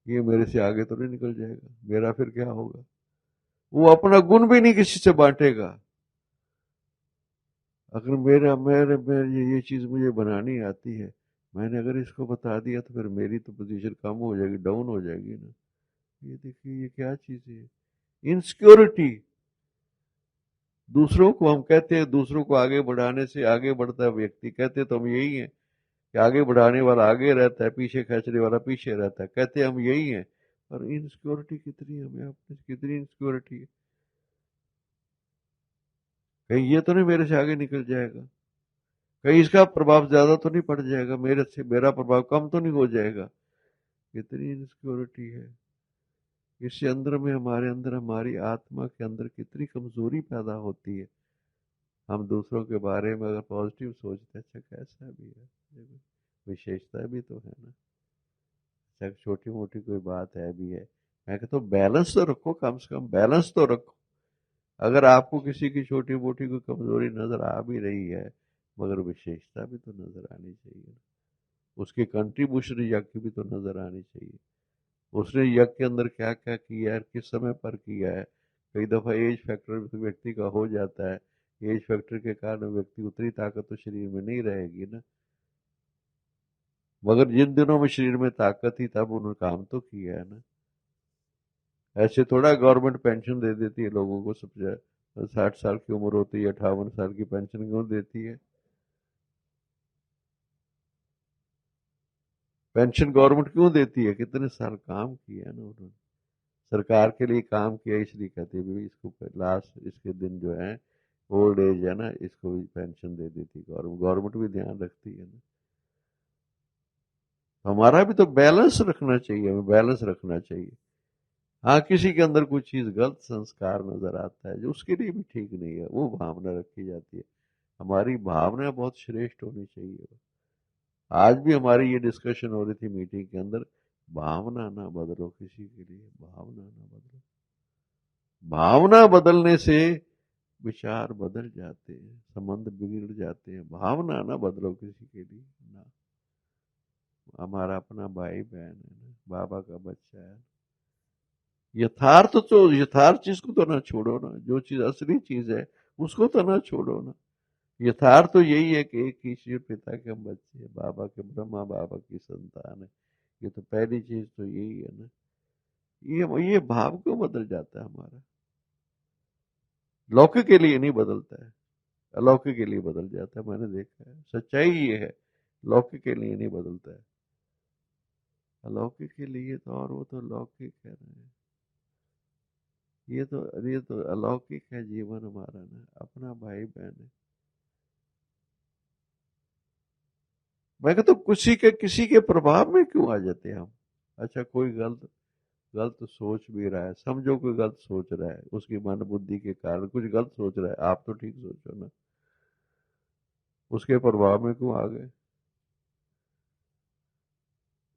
ये मेरे से आगे तो नहीं निकल जाएगा, मेरा फिर क्या होगा? वो अपना गुण भी नहीं किसी से बांटेगा। अगर मेरा मेरे मेरे ये चीज मुझे बनानी आती है, मैंने अगर इसको बता दिया तो फिर मेरी तो पोजीशन कम हो जाएगी, डाउन हो जाएगी ना। ये देखिए ये क्या चीज है, इनसिक्योरिटी। दूसरों को हम कहते हैं, दूसरों को आगे बढ़ाने से आगे बढ़ता है व्यक्ति, कहते तो हम यही है कि आगे बढ़ाने वाला आगे रहता है, पीछे खींचने वाला पीछे रहता है, कहते हम यही है। पर इनसिक्योरिटी कितनी हमें, अपने कितनी इनसिक्योरिटी है, कहीं ये तो नहीं मेरे से आगे निकल जाएगा, कहीं इसका प्रभाव ज्यादा तो नहीं पड़ जाएगा, मेरे से मेरा प्रभाव कम तो नहीं हो जाएगा। कितनी इनसिक्योरिटी है। इससे अंदर में हमारे अंदर, हमारी आत्मा के अंदर कितनी कमजोरी पैदा होती है। हम दूसरों के बारे में अगर पॉजिटिव सोचते हैं, अच्छा कैसा भी है, देखो, विशेषता भी तो है ना, चाहे छोटी मोटी कोई बात है भी है, मैं कहता हूँ बैलेंस तो रखो, कम से कम बैलेंस तो रखो। अगर आपको किसी की छोटी मोटी कोई कमजोरी नजर आ भी रही है, मगर विशेषता भी तो नजर आनी चाहिए, उसकी कंट्रीब्यूशन यज्ञ की भी तो नजर आनी चाहिए। उसने यज्ञ के अंदर क्या क्या किया है, किस समय पर किया है। कई दफा एज फैक्टर व्यक्ति का हो जाता है, एज फैक्टर के कारण व्यक्ति उतनी ताकत तो शरीर में नहीं रहेगी ना, मगर जिन दिनों में शरीर में ताकत थी तब उन्होंने काम तो किया है ना। ऐसे थोड़ा गवर्नमेंट पेंशन दे देती है लोगों को, सब 60 साल की उम्र होती है 58 साल की पेंशन क्यों देती है? पेंशन गवर्नमेंट क्यों देती है? कितने साल काम किया है ना उन्होंने, सरकार के लिए काम किया, इसलिए कहते हैं इसको लास्ट इसके दिन जो है, ओल्ड एज है ना, इसको भी पेंशन दे देती गवर्नमेंट, गवर्नमेंट भी ध्यान रखती है ना। हमारा भी तो बैलेंस रखना चाहिए, हमें बैलेंस रखना चाहिए। हाँ, किसी के अंदर कोई चीज गलत संस्कार नजर आता है जो उसके लिए भी ठीक नहीं है, वो भावना रखी जाती है। हमारी भावना बहुत श्रेष्ठ होनी चाहिए। आज भी हमारी ये डिस्कशन हो रही थी मीटिंग के अंदर, भावना ना बदलो किसी के लिए, भावना ना बदलो। भावना बदलने से विचार बदल जाते हैं, संबंध बिगड़ जाते हैं। भावना ना बदलो किसी के लिए ना। हमारा अपना भाई बहन है ना, बाबा का बच्चा है। यथार्थ तो, यथार्थ चीज को तो ना छोड़ो ना, जो चीज असली चीज है उसको तो ना छोड़ो ना। यथार्थ तो यही है कि एक ईश्वर पिता के हम बच्चे हैं, बाबा के, ब्रह्मा बाबा की संतान है। ये तो पहली चीज तो यही है ना। ये भाव क्यों बदल जाता है हमारा? लौकिक के लिए नहीं बदलता है, अलौकिक के लिए बदल जाता है, मैंने देखा है, सच्चाई ये है। लौकिक के लिए नहीं बदलता है, अलौकिक के लिए तो, और वो तो लौकिक है ना। ये तो अलौकिक है जीवन हमारा ना, अपना भाई बहन है। मैं कहता हूँ किसी के प्रभाव में क्यों आ जाते हैं हम। अच्छा, कोई गलत गलत सोच भी रहा है, समझो कोई गलत सोच रहा है, उसकी मन बुद्धि के कारण कुछ गलत सोच रहा है, आप तो ठीक सोचो ना, उसके प्रभाव में क्यों आ गए।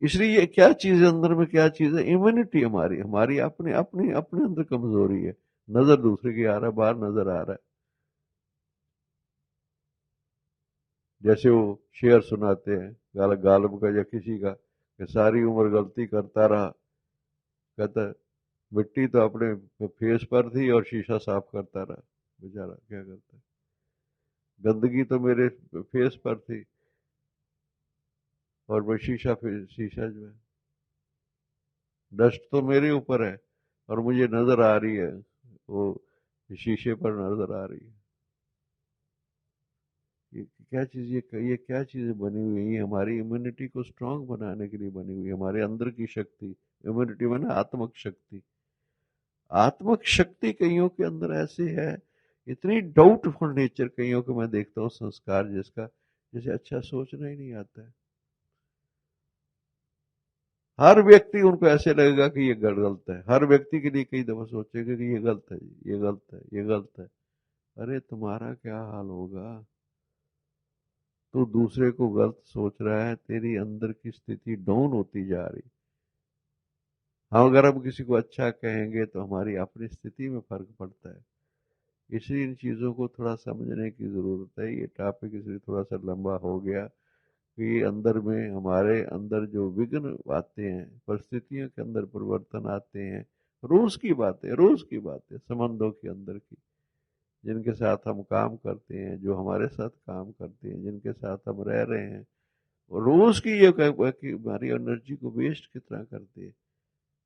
इसलिए ये क्या चीज है अंदर में, क्या चीज है, इम्यूनिटी हमारी हमारी अपने अपने अपने अंदर कमजोरी है। नजर दूसरे की आ रहा है, बाहर नजर आ रहा है। जैसे वो शेर सुनाते हैं गालिब का या किसी का, कि सारी उम्र गलती करता रहा, कहता है मिट्टी तो अपने फेस पर थी और शीशा साफ करता रहा, बेचारा क्या करता है, गंदगी तो मेरे फेस पर थी और वो शीशा जो है, डस्ट तो मेरे ऊपर है और मुझे नजर आ रही है, वो शीशे पर नजर आ रही है। क्या चीज, ये क्या चीजें बनी हुई है, ये हमारी इम्यूनिटी को स्ट्रांग बनाने के लिए बनी हुई है, हमारे अंदर की शक्ति। इम्यूनिटी में ना आत्मक शक्ति, आत्मक शक्ति कईयों के अंदर ऐसी है, इतनी डाउटफुल नेचर कईयों को मैं देखता हूँ, संस्कार जिसका, जैसे अच्छा सोचना ही नहीं आता है। हर व्यक्ति उनको ऐसे लगेगा कि ये गलत है, हर व्यक्ति के लिए कई दफा सोचेगा कि ये गलत है, ये गलत है, ये गलत है। अरे तुम्हारा क्या हाल होगा, तू दूसरे को गलत सोच रहा है, तेरी अंदर की स्थिति डाउन होती जा रही। हम अगर हम किसी को अच्छा कहेंगे तो हमारी अपनी स्थिति में फर्क पड़ता है। इसलिए इन चीजों को थोड़ा समझने की जरूरत है। ये टॉपिक इसलिए थोड़ा सा लंबा हो गया कि अंदर में, हमारे अंदर जो विघ्न आते हैं, परिस्थितियों के अंदर परिवर्तन आते हैं, रोज की बातें संबंधों के अंदर की, जिनके साथ हम काम करते हैं, जो हमारे साथ काम करते हैं, जिनके साथ हम रह रहे हैं, रोज की ये कि हमारी एनर्जी को वेस्ट कितना करते हैं।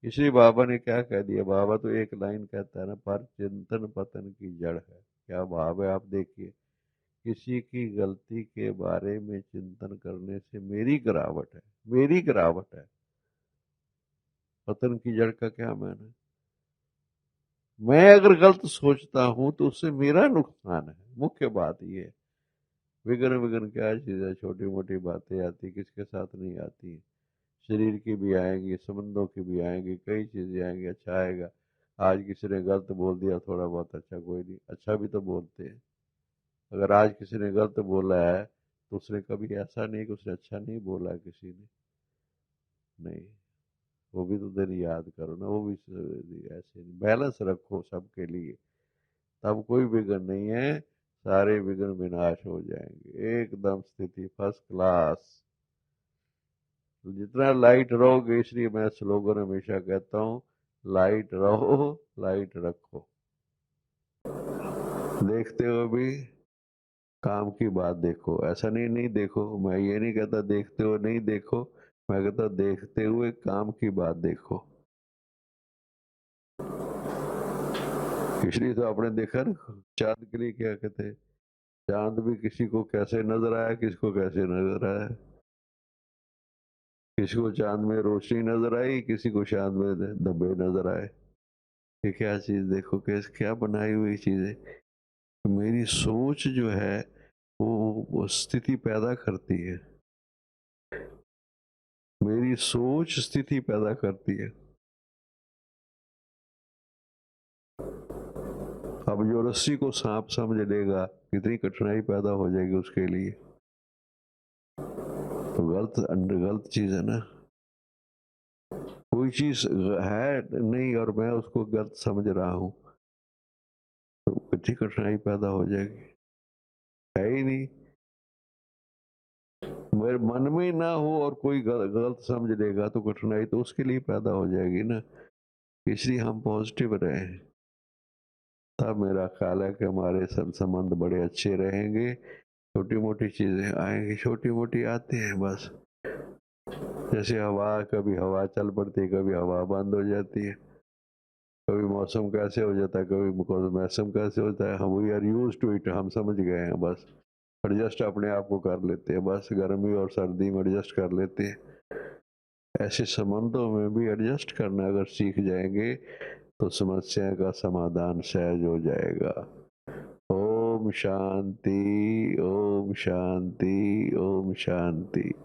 इसलिए बाबा ने क्या कह दिया, बाबा तो एक लाइन कहता है ना, पर चिंतन पतन की जड़ है। क्या भाव है आप देखिए, किसी की गलती के बारे में चिंतन करने से मेरी गिरावट है, मेरी गिरावट है। पतन की जड़ का क्या माना, मैं अगर गलत सोचता हूं तो उससे मेरा नुकसान है, मुख्य बात ये है। विघन विघन क्या चीज है, छोटी मोटी बातें आती, किसके साथ नहीं आती। शरीर की भी आएंगी, संबंधों की भी आएंगी, कई चीजें आएंगी। अच्छा आएगा, आज किसी ने गलत बोल दिया थोड़ा बहुत, अच्छा कोई नहीं, अच्छा भी तो बोलते हैं। अगर आज किसी ने गलत बोला है तो उसने कभी ऐसा नहीं कि उसने अच्छा नहीं बोला किसी ने, नहीं, वो भी तो दिन याद करो ना, वो भी ऐसे बैलेंस रखो सबके लिए, तब कोई विघ्न नहीं है, सारे विघ्न विनाश हो जाएंगे, एकदम स्थिति फर्स्ट क्लास। जितना लाइट रहोगे, इसलिए मैं स्लोगन हमेशा कहता हूँ, लाइट रहो, लाइट रखो। देखते हो भी, काम की बात देखो, ऐसा नहीं नहीं देखो, मैं ये नहीं कहता देखते हो नहीं देखो, मैं कहता देखते हुए काम की बात देखो। इसलिए तो आपने देखा ना, चांद के लिए क्या कहते हैं, चांद भी किसी को कैसे नजर आया, किसको कैसे नजर आया, किसी को चांद में रोशनी नजर आई, किसी को चांद में धब्बे नजर आए। ये क्या चीज देखो, कैसे क्या बनाई हुई चीज है। मेरी सोच जो है वो स्थिति पैदा करती है, मेरी सोच स्थिति पैदा करती है। अब जो रस्सी को सांप समझ लेगा, कितनी कठिनाई पैदा हो जाएगी उसके लिए। तो गलत चीज है ना, कोई चीज है नहीं और मैं उसको गलत समझ रहा हूं, तो कितनी कठिनाई पैदा हो जाएगी। है ही नहीं, मेरे मन में ना हो और कोई गलत समझ लेगा तो कठिनाई तो उसके लिए पैदा हो जाएगी ना। इसलिए हम पॉजिटिव रहे, तब मेरा ख्याल है कि हमारे सब संबंध बड़े अच्छे रहेंगे। छोटी मोटी चीजें आएंगी, छोटी मोटी आती हैं बस, जैसे हवा, कभी हवा चल पड़ती है, कभी हवा बंद हो जाती है, कभी मौसम कैसे हो जाता है, कभी मौसम कैसे होता है, हम we are use to it, हम समझ गए हैं बस, एडजस्ट अपने आप को कर लेते हैं, बस गर्मी और सर्दी में एडजस्ट कर लेते हैं। ऐसे संबंधों में भी एडजस्ट करना अगर सीख जाएंगे तो समस्या का समाधान सहज हो जाएगा। ओम शांति, ओम शांति, ओम शांति।